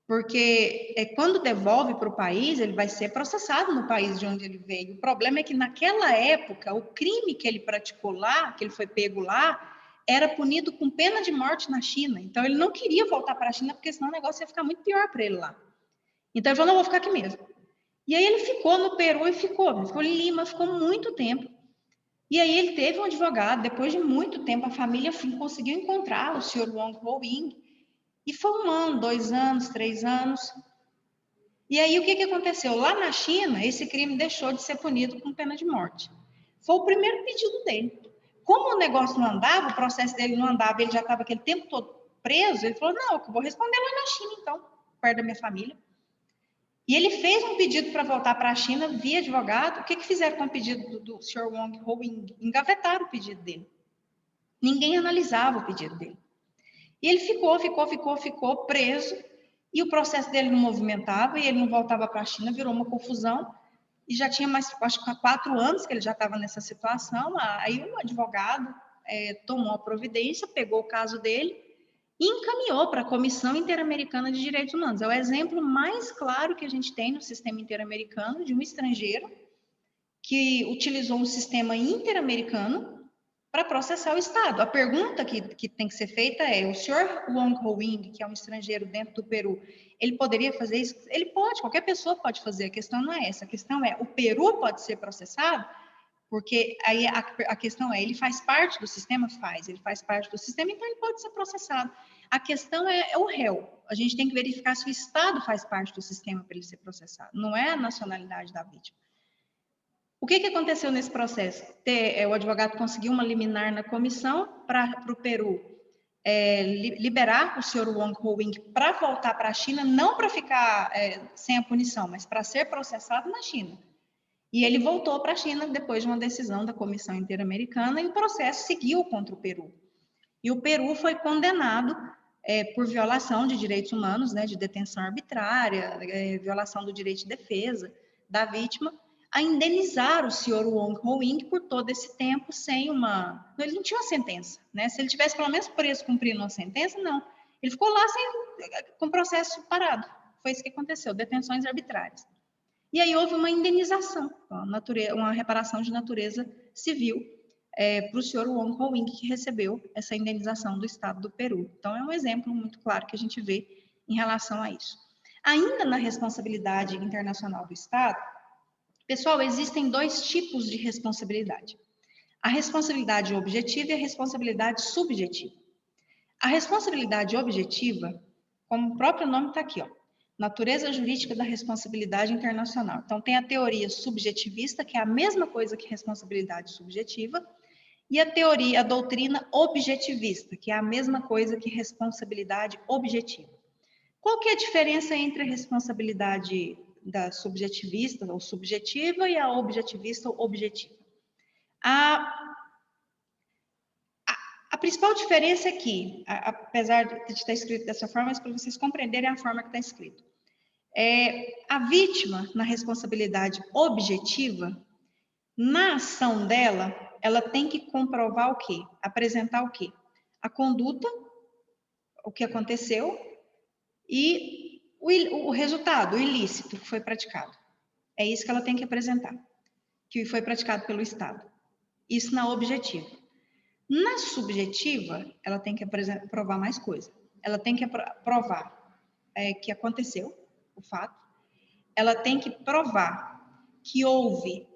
A: Porque quando devolve para o país, ele vai ser processado no país de onde ele veio. O problema é que naquela época, o crime que ele praticou lá, que ele foi pego lá, era punido com pena de morte na China. Então, ele não queria voltar para a China, porque senão o negócio ia ficar muito pior para ele lá. Então, ele falou, não, vou ficar aqui mesmo. E aí ele ficou no Peru e ficou em Lima, ficou muito tempo. E aí ele teve um advogado, depois de muito tempo, a família conseguiu encontrar o senhor Wong Ho-Wing. E foi 1 ano, 2 anos, 3 anos. E aí o que aconteceu? Lá na China, esse crime deixou de ser punido com pena de morte. Foi o primeiro pedido dele. Como o negócio não andava, o processo dele não andava, ele já estava aquele tempo todo preso, ele falou, não, eu vou responder lá na China, então, perto da minha família. E ele fez um pedido para voltar para a China via advogado. O que fizeram com o pedido do Sr. Wong Ho-Wing? Engavetaram o pedido dele. Ninguém analisava o pedido dele. E ele ficou preso, e o processo dele não movimentava, e ele não voltava para a China, virou uma confusão, e já tinha mais, acho que 4 anos que ele já estava nessa situação. Aí o advogado tomou a providência, pegou o caso dele, e encaminhou para a Comissão Interamericana de Direitos Humanos. É o exemplo mais claro que a gente tem no sistema interamericano de um estrangeiro que utilizou um sistema interamericano para processar o Estado. A pergunta que tem que ser feita é: o senhor Wong Ho-wing, que é um estrangeiro dentro do Peru, ele poderia fazer isso? Ele pode, qualquer pessoa pode fazer. A questão não é essa. A questão é: o Peru pode ser processado? Porque aí a questão é: ele faz parte do sistema? Faz. Ele faz parte do sistema, então ele pode ser processado. A questão é o réu. A gente tem que verificar se o Estado faz parte do sistema para ele ser processado. Não é a nacionalidade da vítima. O que aconteceu nesse processo? O advogado conseguiu uma liminar na comissão para o Peru liberar o senhor Wong Ho-wing para voltar para a China, não para ficar sem a punição, mas para ser processado na China. E ele voltou para a China depois de uma decisão da Comissão Interamericana e o processo seguiu contra o Peru. E o Peru foi condenado por violação de direitos humanos, né, de detenção arbitrária, violação do direito de defesa da vítima, a indenizar o senhor Wong Ho-wing por todo esse tempo sem uma... Ele não tinha uma sentença, né? Se ele tivesse pelo menos preso cumprindo uma sentença, não. Ele ficou lá com o processo parado. Foi isso que aconteceu, detenções arbitrárias. E aí houve uma indenização, uma reparação de natureza civil para o senhor Wong Ho-wing, que recebeu essa indenização do Estado do Peru. Então, é um exemplo muito claro que a gente vê em relação a isso. Ainda na responsabilidade internacional do Estado, pessoal, existem dois tipos de responsabilidade. A responsabilidade objetiva e a responsabilidade subjetiva. A responsabilidade objetiva, como o próprio nome está aqui, ó, natureza jurídica da responsabilidade internacional. Então, tem a teoria subjetivista, que é a mesma coisa que responsabilidade subjetiva, e a doutrina objetivista, que é a mesma coisa que responsabilidade objetiva. Qual que é a diferença entre a responsabilidade da subjetivista ou subjetiva e a objetivista ou objetiva? A principal diferença é que, apesar de estar escrito dessa forma, mas para vocês compreenderem a forma que está escrito, a vítima, na responsabilidade objetiva, na ação dela, ela tem que comprovar o quê? Apresentar o quê? A conduta, o que aconteceu e o resultado, o ilícito que foi praticado. É isso que ela tem que apresentar, que foi praticado pelo Estado. Isso na objetiva. Na subjetiva, ela tem que provar mais coisa. Ela tem que provar que aconteceu o fato. Ela tem que provar que houve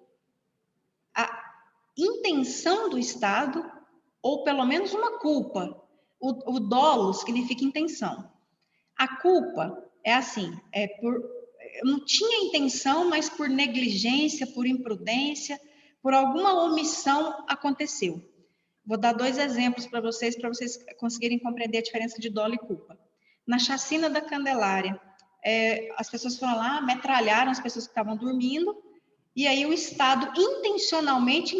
A: a intenção do Estado, ou pelo menos uma culpa. O dolo significa intenção. A culpa é assim, não tinha intenção, mas por negligência, por imprudência, por alguma omissão aconteceu. Vou dar dois exemplos para vocês conseguirem compreender a diferença de dolo e culpa. Na chacina da Candelária, as pessoas foram lá, metralharam as pessoas que estavam dormindo, e aí o Estado intencionalmente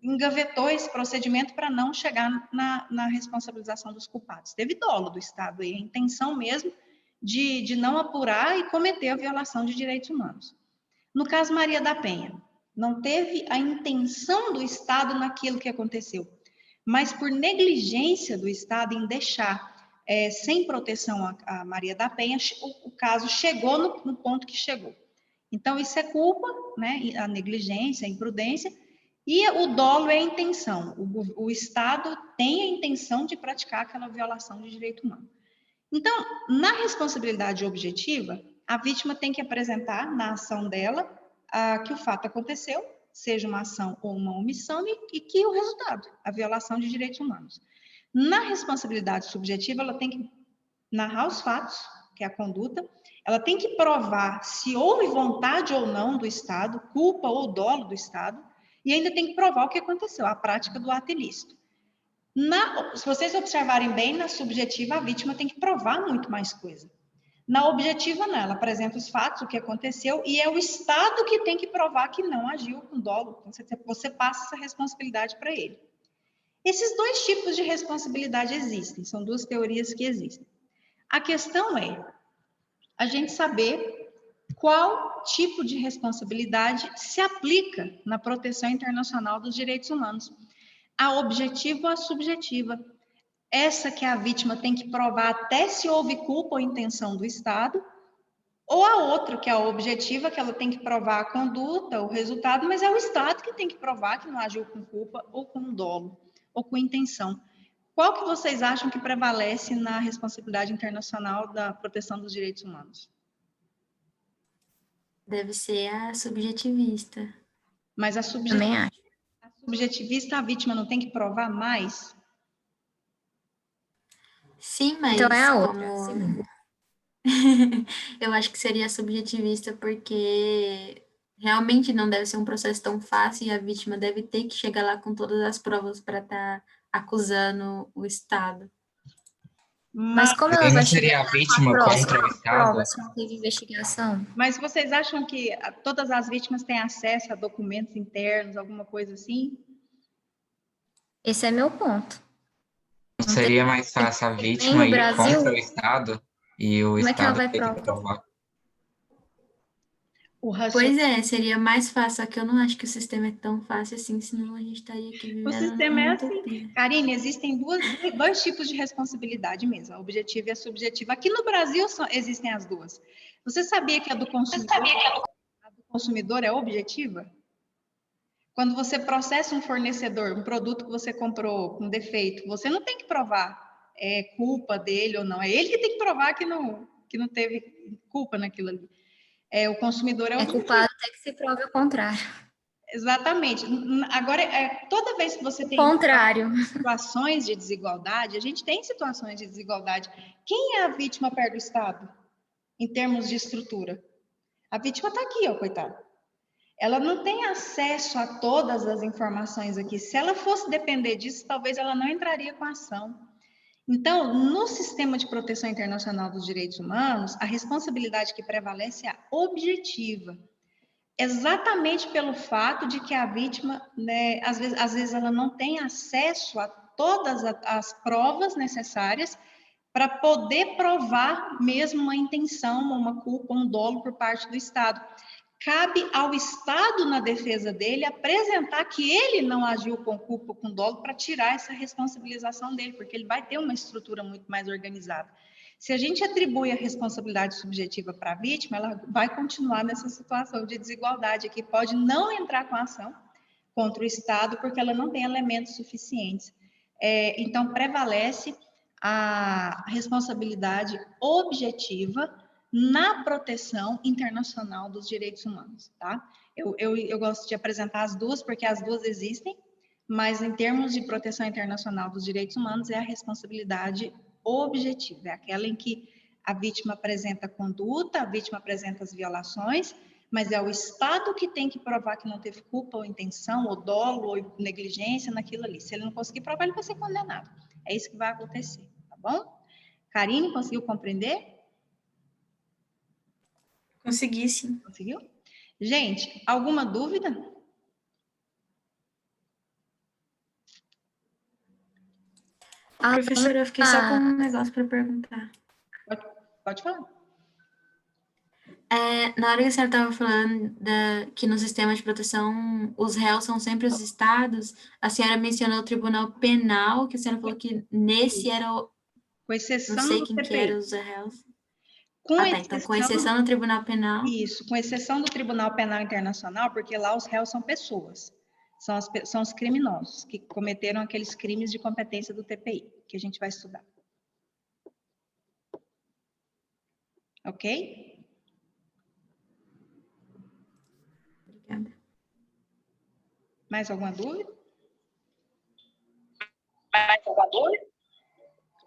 A: engavetou esse procedimento para não chegar na responsabilização dos culpados. Teve dolo do Estado aí, a intenção mesmo de não apurar e cometer a violação de direitos humanos. No caso Maria da Penha, não teve a intenção do Estado naquilo que aconteceu, mas por negligência do Estado em deixar sem proteção a Maria da Penha, o caso chegou no ponto que chegou. Então, isso é culpa, né? A negligência, a imprudência, e o dolo é a intenção. O Estado tem a intenção de praticar aquela violação de direito humano. Então, na responsabilidade objetiva, a vítima tem que apresentar na ação dela que o fato aconteceu, seja uma ação ou uma omissão, e que o resultado, a violação de direitos humanos. Na responsabilidade subjetiva, ela tem que narrar os fatos, que é a conduta, ela tem que provar se houve vontade ou não do Estado, culpa ou dolo do Estado, e ainda tem que provar o que aconteceu, a prática do ato ilícito. Se vocês observarem bem, na subjetiva, a vítima tem que provar muito mais coisa. Na objetiva, não, ela apresenta os fatos, o que aconteceu, e é o Estado que tem que provar que não agiu com dolo. Você passa essa responsabilidade para ele. Esses dois tipos de responsabilidade existem, são duas teorias que existem. A questão é a gente saber qual tipo de responsabilidade se aplica na proteção internacional dos direitos humanos. A objetiva ou a subjetiva. essa que a vítima tem que provar até se houve culpa ou intenção do Estado, ou a outra, que é a objetiva, que ela tem que provar a conduta, o resultado, mas é o Estado que tem que provar que não agiu com culpa ou com dolo, ou com intenção. Qual que vocês acham que prevalece na responsabilidade internacional da proteção dos direitos humanos?
B: Deve ser a subjetivista.
A: Mas a
C: Também acho.
A: subjetivista, a vítima não tem que provar mais?
B: Sim, mas
C: Então é a outra.
B: como... Eu acho que seria subjetivista porque realmente não deve ser um processo tão fácil e a vítima deve ter que chegar lá com todas as provas para estar acusando o Estado.
C: Mas como ela
D: Não
C: vai
D: seria
C: chegar
D: a
C: com
D: vítima
C: provas,
D: contra o Estado?
C: se não teve investigação?
A: Mas vocês acham que todas as vítimas têm acesso a documentos internos, alguma coisa assim?
C: Esse é meu ponto.
D: Não seria mais fácil a
C: Nem
D: vítima
C: no
D: ir
C: Brasil,
D: contra o Estado e o
C: como é que ela
D: Estado
C: vai
D: ter que
C: provar?
D: provar?
B: Pois é, seria mais fácil, só que eu não acho que o sistema é tão fácil assim, senão a gente estaria aqui
A: O
B: vivendo
A: sistema é
B: numa
A: assim.
B: utopia.
A: Karine, existem dois tipos de responsabilidade mesmo, a objetiva e a subjetiva. Aqui no Brasil existem as duas. Você sabia que a do consumidor é objetiva? Quando você processa um fornecedor, um produto que você comprou com defeito, você não tem que provar culpa dele ou não. É ele que tem que provar que não teve culpa naquilo ali. O consumidor é
C: É
A: objetivo.
C: culpado até que se prove o contrário.
A: Exatamente. Agora, toda vez que você tem
C: Contrário.
A: situações de desigualdade, a gente tem situações de desigualdade. Quem é a vítima perto do Estado, em termos de estrutura? A vítima está aqui, ó, coitada. Ela não tem acesso a todas as informações aqui. Se ela fosse depender disso, talvez ela não entraria com a ação. Então, no sistema de proteção internacional dos direitos humanos, a responsabilidade que prevalece é a objetiva. Exatamente pelo fato de que a vítima, né, às vezes ela não tem acesso a todas as provas necessárias para poder provar mesmo uma intenção, uma culpa, um dolo por parte do Estado. Cabe ao Estado, na defesa dele, apresentar que ele não agiu com culpa ou com dolo para tirar essa responsabilização dele, porque ele vai ter uma estrutura muito mais organizada. Se a gente atribui a responsabilidade subjetiva para a vítima, ela vai continuar nessa situação de desigualdade, que pode não entrar com a ação contra o Estado, porque ela não tem elementos suficientes. Então, prevalece a responsabilidade objetiva na proteção internacional dos direitos humanos, tá? Eu gosto de apresentar as duas, porque as duas existem, mas em termos de proteção internacional dos direitos humanos é a responsabilidade objetiva, é aquela em que a vítima apresenta a conduta, a vítima apresenta as violações, mas é o Estado que tem que provar que não teve culpa ou intenção, ou dolo, ou negligência naquilo ali. Se ele não conseguir provar, ele vai ser condenado. É isso que vai acontecer, tá bom? Karine, conseguiu compreender?
B: Consegui, sim.
A: Conseguiu? Gente, alguma dúvida?
B: Professora, eu fiquei só com um negócio para perguntar.
A: Pode falar.
B: Na hora que a senhora estava falando que no sistema de proteção os réus são sempre os estados, a senhora mencionou o Tribunal Penal, que a senhora falou que nesse era o...
A: Com exceção
B: Não sei
A: do
B: quem que
A: TPI.
B: era os réus.
A: Com
B: tá, então com exceção do Tribunal Penal...
A: Isso, com exceção do Tribunal Penal Internacional, porque lá os réus são pessoas. São os criminosos que cometeram aqueles crimes de competência do TPI, que a gente vai estudar. Ok?
B: Obrigada.
A: Mais alguma dúvida?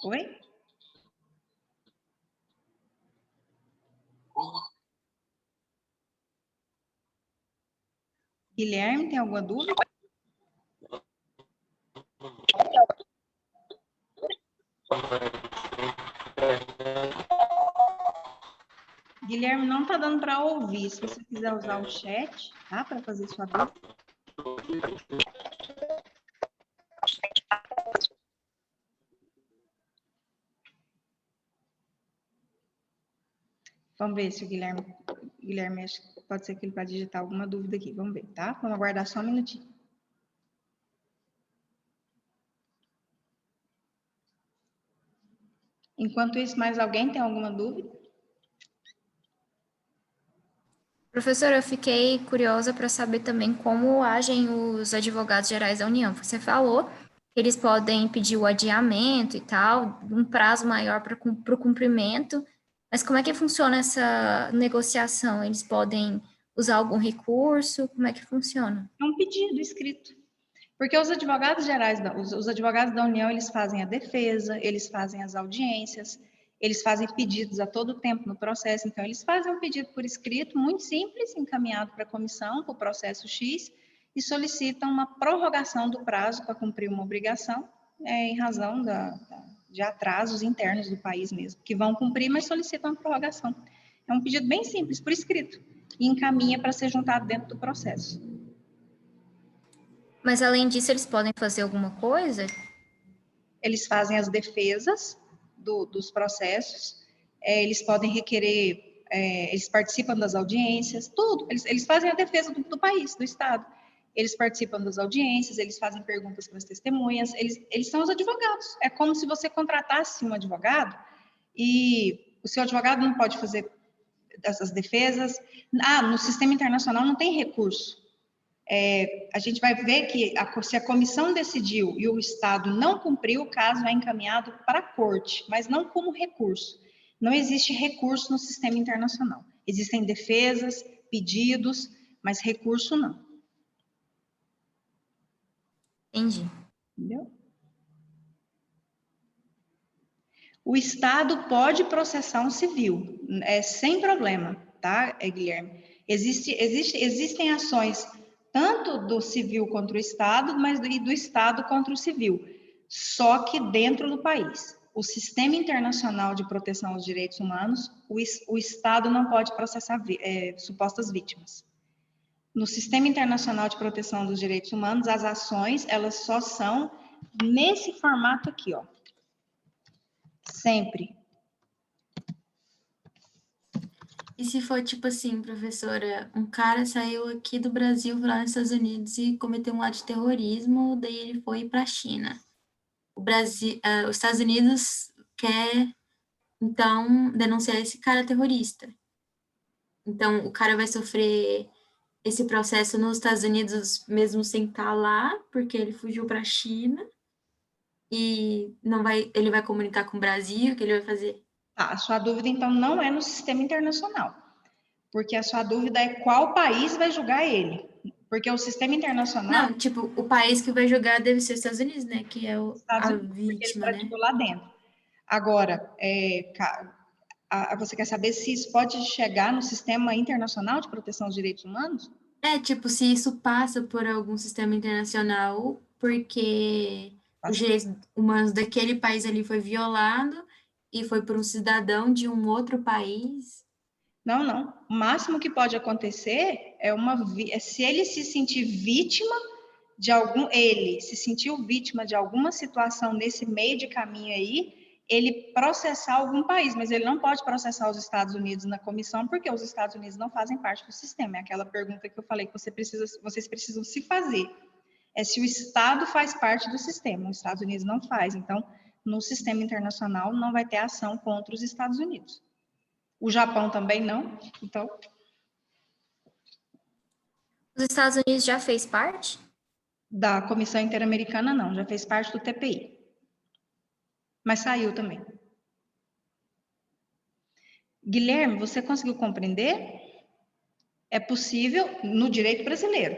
A: Oi? Guilherme, tem alguma dúvida? Guilherme, não está dando para ouvir. Se você quiser usar o chat, tá? Para fazer sua dúvida. Vamos ver se o Guilherme pode ser que ele vai digitar alguma dúvida aqui. Vamos ver, tá? Vamos aguardar só um minutinho. Enquanto isso, mais alguém tem alguma dúvida?
C: Professora, eu fiquei curiosa para saber também como agem os advogados gerais da União. Você falou que eles podem pedir o adiamento e tal, um prazo maior para o cumprimento, mas como é que funciona essa negociação? Eles podem usar algum recurso? Como é que funciona?
A: É um pedido escrito. Porque os advogados gerais, os advogados da União, eles fazem a defesa, eles fazem as audiências, eles fazem pedidos a todo tempo no processo. Então, eles fazem um pedido por escrito, muito simples, encaminhado para a comissão, para o processo X, e solicitam uma prorrogação do prazo para cumprir uma obrigação, em razão de atrasos internos do país mesmo, que vão cumprir, mas solicitam uma prorrogação. É um pedido bem simples, por escrito, e encaminha para ser juntado dentro do processo.
C: Mas além disso, eles podem fazer alguma coisa?
A: Eles fazem as defesas dos processos, eles podem requerer, eles participam das audiências, tudo. Eles fazem a defesa do país, do Estado. Eles participam das audiências, eles fazem perguntas para as testemunhas, eles são os advogados. É como se você contratasse um advogado e o seu advogado não pode fazer essas defesas. No sistema internacional não tem recurso. A gente vai ver que se a comissão decidiu e o Estado não cumpriu, o caso é encaminhado para a corte, mas não como recurso. Não existe recurso no sistema internacional. Existem defesas, pedidos, mas recurso não.
C: Entendi.
A: Entendeu? O Estado pode processar um civil, sem problema, tá, Guilherme? Existem ações tanto do civil contra o Estado, mas do Estado contra o civil, só que dentro do país. O Sistema Internacional de Proteção aos Direitos Humanos, o Estado não pode processar supostas vítimas. No Sistema Internacional de Proteção dos Direitos Humanos, as ações, elas só são nesse formato aqui, ó. Sempre.
B: E se for tipo assim, professora, um cara saiu aqui do Brasil, foi lá nos Estados Unidos e cometeu um ato de terrorismo, daí ele foi para a China. Os Estados Unidos quer, então, denunciar esse cara terrorista. Então, o cara vai sofrer esse processo nos Estados Unidos mesmo sem estar lá, porque ele fugiu para a China, e ele vai comunicar com o Brasil, o que ele vai fazer?
A: A sua dúvida, então, não é no sistema internacional, porque a sua dúvida é qual país vai julgar ele, porque o sistema internacional...
B: Não, tipo, o país que vai julgar deve ser os Estados Unidos, né, que é a
A: Unidos,
B: vítima,
A: porque ele praticou lá dentro. Agora, você quer saber se isso pode chegar no sistema internacional de proteção aos direitos humanos?
B: Tipo, se isso passa por algum sistema internacional, porque os direitos humanos daquele país ali foi violado e foi por um cidadão de um outro país.
A: Não. O máximo que pode acontecer é se ele se sentir vítima ele se sentiu vítima de alguma situação nesse meio de caminho aí, ele processar algum país, mas ele não pode processar os Estados Unidos na comissão, porque os Estados Unidos não fazem parte do sistema. É aquela pergunta que eu falei que vocês precisam se fazer. É se o Estado faz parte do sistema, os Estados Unidos não faz. Então, no sistema internacional, não vai ter ação contra os Estados Unidos. O Japão também não, então...
C: Os Estados Unidos já fez parte?
A: Da Comissão Interamericana, não, já fez parte do TPI. Mas saiu também. Guilherme, você conseguiu compreender? É possível, no direito brasileiro,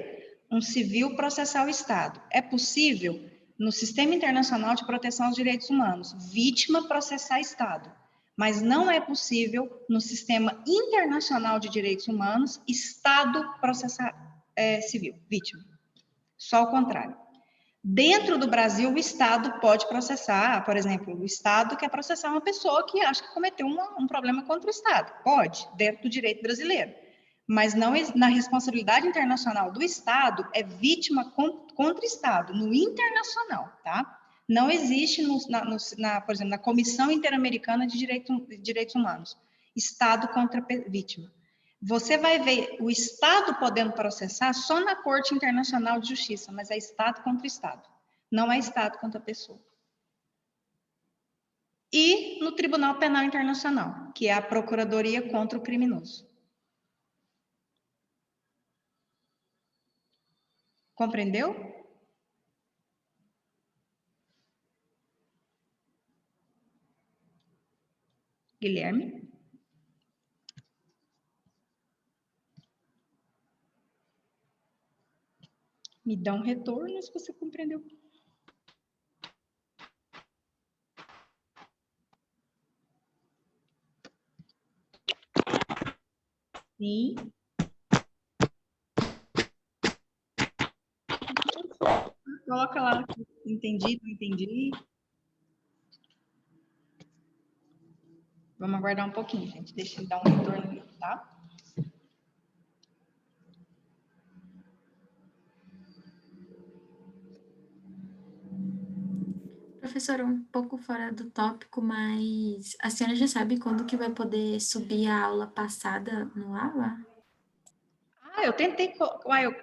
A: um civil processar o Estado. É possível, no Sistema Internacional de Proteção aos Direitos Humanos, vítima processar Estado. Mas não é possível, no Sistema Internacional de Direitos Humanos, Estado processar civil, vítima. Só o contrário. Dentro do Brasil, o Estado pode processar, por exemplo, o Estado quer processar uma pessoa que acha que cometeu um problema contra o Estado. Pode, dentro do direito brasileiro. Mas não na responsabilidade internacional do Estado, é vítima contra o Estado, no internacional, tá? Não existe, por exemplo, na Comissão Interamericana de Direitos Humanos, Estado contra vítima. Você vai ver o Estado podendo processar só na Corte Internacional de Justiça, mas é Estado contra Estado. Não é Estado contra pessoa. e no Tribunal Penal Internacional, que é a Procuradoria contra o Criminoso. Compreendeu? Guilherme? Me dá um retorno se você compreendeu. Sim. Coloca lá, entendi, não entendi. Vamos aguardar um pouquinho, gente. Deixa ele dar um retorno aqui, tá?
B: Professora, um pouco fora do tópico, mas a senhora já sabe quando que vai poder subir a aula passada no AVA?
A: Eu tentei,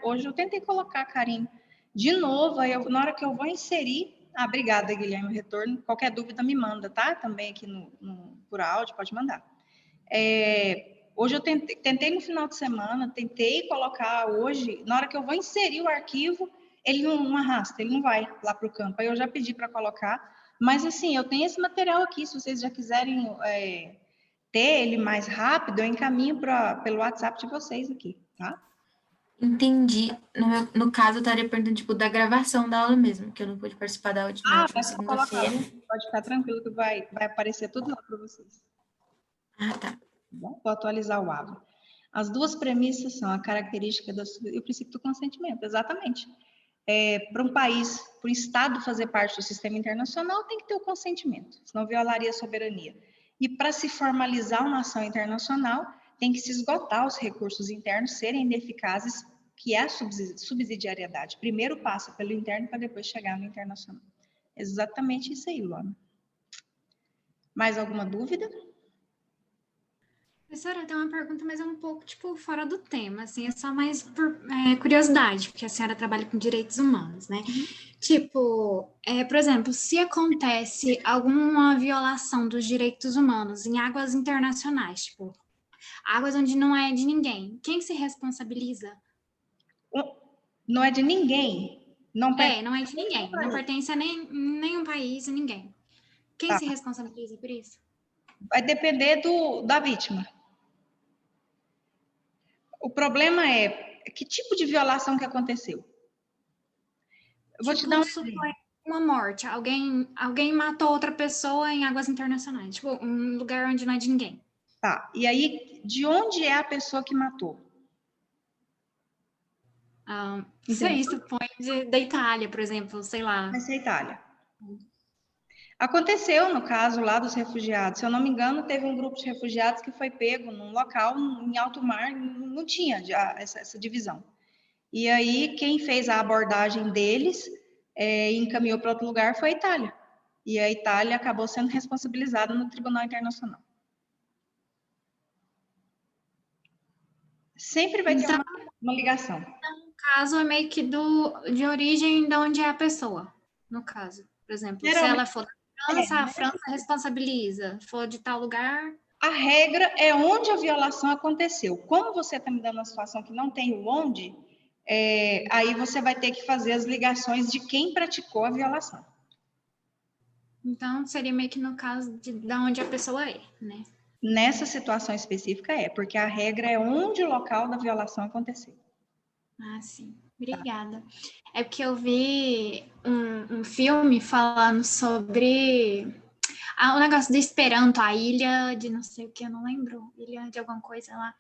A: hoje eu tentei colocar, Karim, de novo, na hora que eu vou inserir, obrigada, Guilherme, retorno, qualquer dúvida me manda, tá? Também aqui por áudio, pode mandar. Hoje eu tentei no final de semana, tentei colocar hoje, na hora que eu vou inserir o arquivo, ele não arrasta, ele não vai lá para o campo, aí eu já pedi para colocar, mas assim, eu tenho esse material aqui, se vocês já quiserem ter ele mais rápido, eu encaminho pelo WhatsApp de vocês aqui, tá?
B: Entendi. No caso, eu estaria perguntando, tipo, da gravação da aula mesmo, que eu não pude participar na última segunda-feira.
A: Pode ficar tranquilo que vai aparecer tudo lá para vocês.
B: Ah, tá.
A: Bom, vou atualizar o AVA. As duas premissas são a característica e o princípio do consentimento, exatamente. Para um país, para um Estado fazer parte do sistema internacional, tem que ter o consentimento, senão violaria a soberania. E para se formalizar uma ação internacional, tem que se esgotar os recursos internos, serem ineficazes, que é a subsidiariedade. Primeiro passa pelo interno para depois chegar no internacional. Exatamente isso aí, Luana. Mais alguma dúvida?
E: Professora, tem uma pergunta, mas é um pouco, tipo, fora do tema, assim, é só mais por curiosidade, porque a senhora trabalha com direitos humanos, né? Tipo, por exemplo, se acontece alguma violação dos direitos humanos em águas internacionais, tipo, águas onde não é de ninguém, quem se responsabiliza?
A: Não é de ninguém.
E: Não é de ninguém, não pertence a nenhum país, a ninguém. Quem se responsabiliza por isso?
A: Vai depender da vítima. O problema é que tipo de violação que aconteceu. Eu vou te dar um exemplo.
E: Uma morte, alguém matou outra pessoa em águas internacionais, tipo, um lugar onde não é de ninguém.
A: Tá, e aí, de onde é a pessoa que matou?
E: Sei, supõe da Itália, por exemplo, sei lá.
A: Vai ser Itália. Aconteceu no caso lá dos refugiados. Se eu não me engano, teve um grupo de refugiados que foi pego num local em alto mar, não tinha essa divisão. E aí, quem fez a abordagem deles e encaminhou para outro lugar foi a Itália. E a Itália acabou sendo responsabilizada no Tribunal Internacional. Sempre vai ter uma ligação.
E: No caso, é meio que de origem de onde é a pessoa, no caso. Por exemplo, se ela for da França, a França responsabiliza. Se for de tal lugar...
A: A regra é onde a violação aconteceu. Como você está me dando uma situação que não tem o onde, aí você vai ter que fazer as ligações de quem praticou a violação.
E: Então, seria meio que no caso de onde a pessoa é, né?
A: Nessa situação específica porque a regra é onde o local da violação aconteceu.
E: Ah, sim. Obrigada. É porque eu vi um filme falando sobre o negócio do Esperanto, a ilha de não sei o que, eu não lembro, ilha de alguma coisa lá.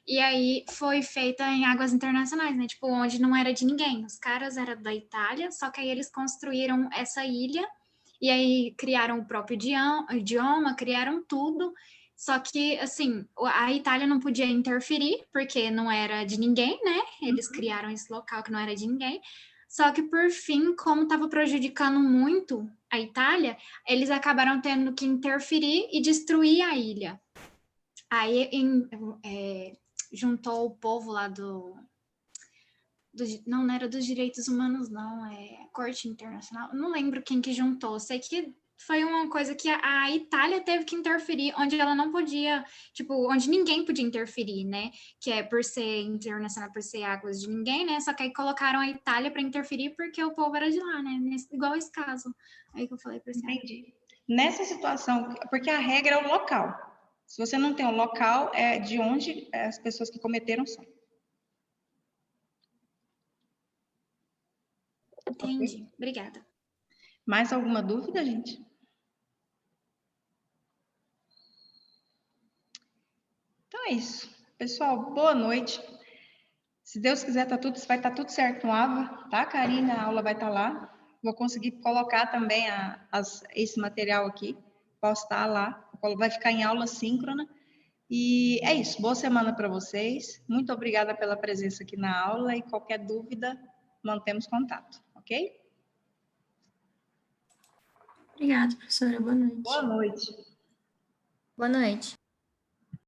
E: E aí foi feita em águas internacionais, né? Tipo, onde não era de ninguém. Os caras eram da Itália, só que aí eles construíram essa ilha e aí criaram o próprio idioma, criaram tudo. Só que, assim, a Itália não podia interferir, porque não era de ninguém, né? Eles criaram esse local que não era de ninguém. Só que, por fim, como estava prejudicando muito a Itália, eles acabaram tendo que interferir e destruir a ilha. Aí juntou o povo lá não era dos direitos humanos, não, Corte Internacional. Não lembro quem que juntou. Sei que foi uma coisa que a Itália teve que interferir, onde ela não podia, tipo, onde ninguém podia interferir, né? Que é por ser internacional, por ser águas de ninguém, né? Só que aí colocaram a Itália para interferir porque o povo era de lá, né? Igual esse caso. Aí que eu falei para você.
A: Entendi. Nessa situação, porque a regra é o local. Se você não tem o local, é de onde as pessoas que cometeram são.
E: Entendi. Obrigada.
A: Mais alguma dúvida, gente? Então é isso. Pessoal, boa noite. Se Deus quiser, vai estar tudo certo no AVA, tá, Karina? A aula vai estar lá. Vou conseguir colocar também esse material aqui, postar lá. Vai ficar em aula síncrona. E é isso. Boa semana para vocês. Muito obrigada pela presença aqui na aula e qualquer dúvida, mantemos contato, ok?
B: Obrigada, professora. Boa noite.
A: Boa noite.
C: Boa noite.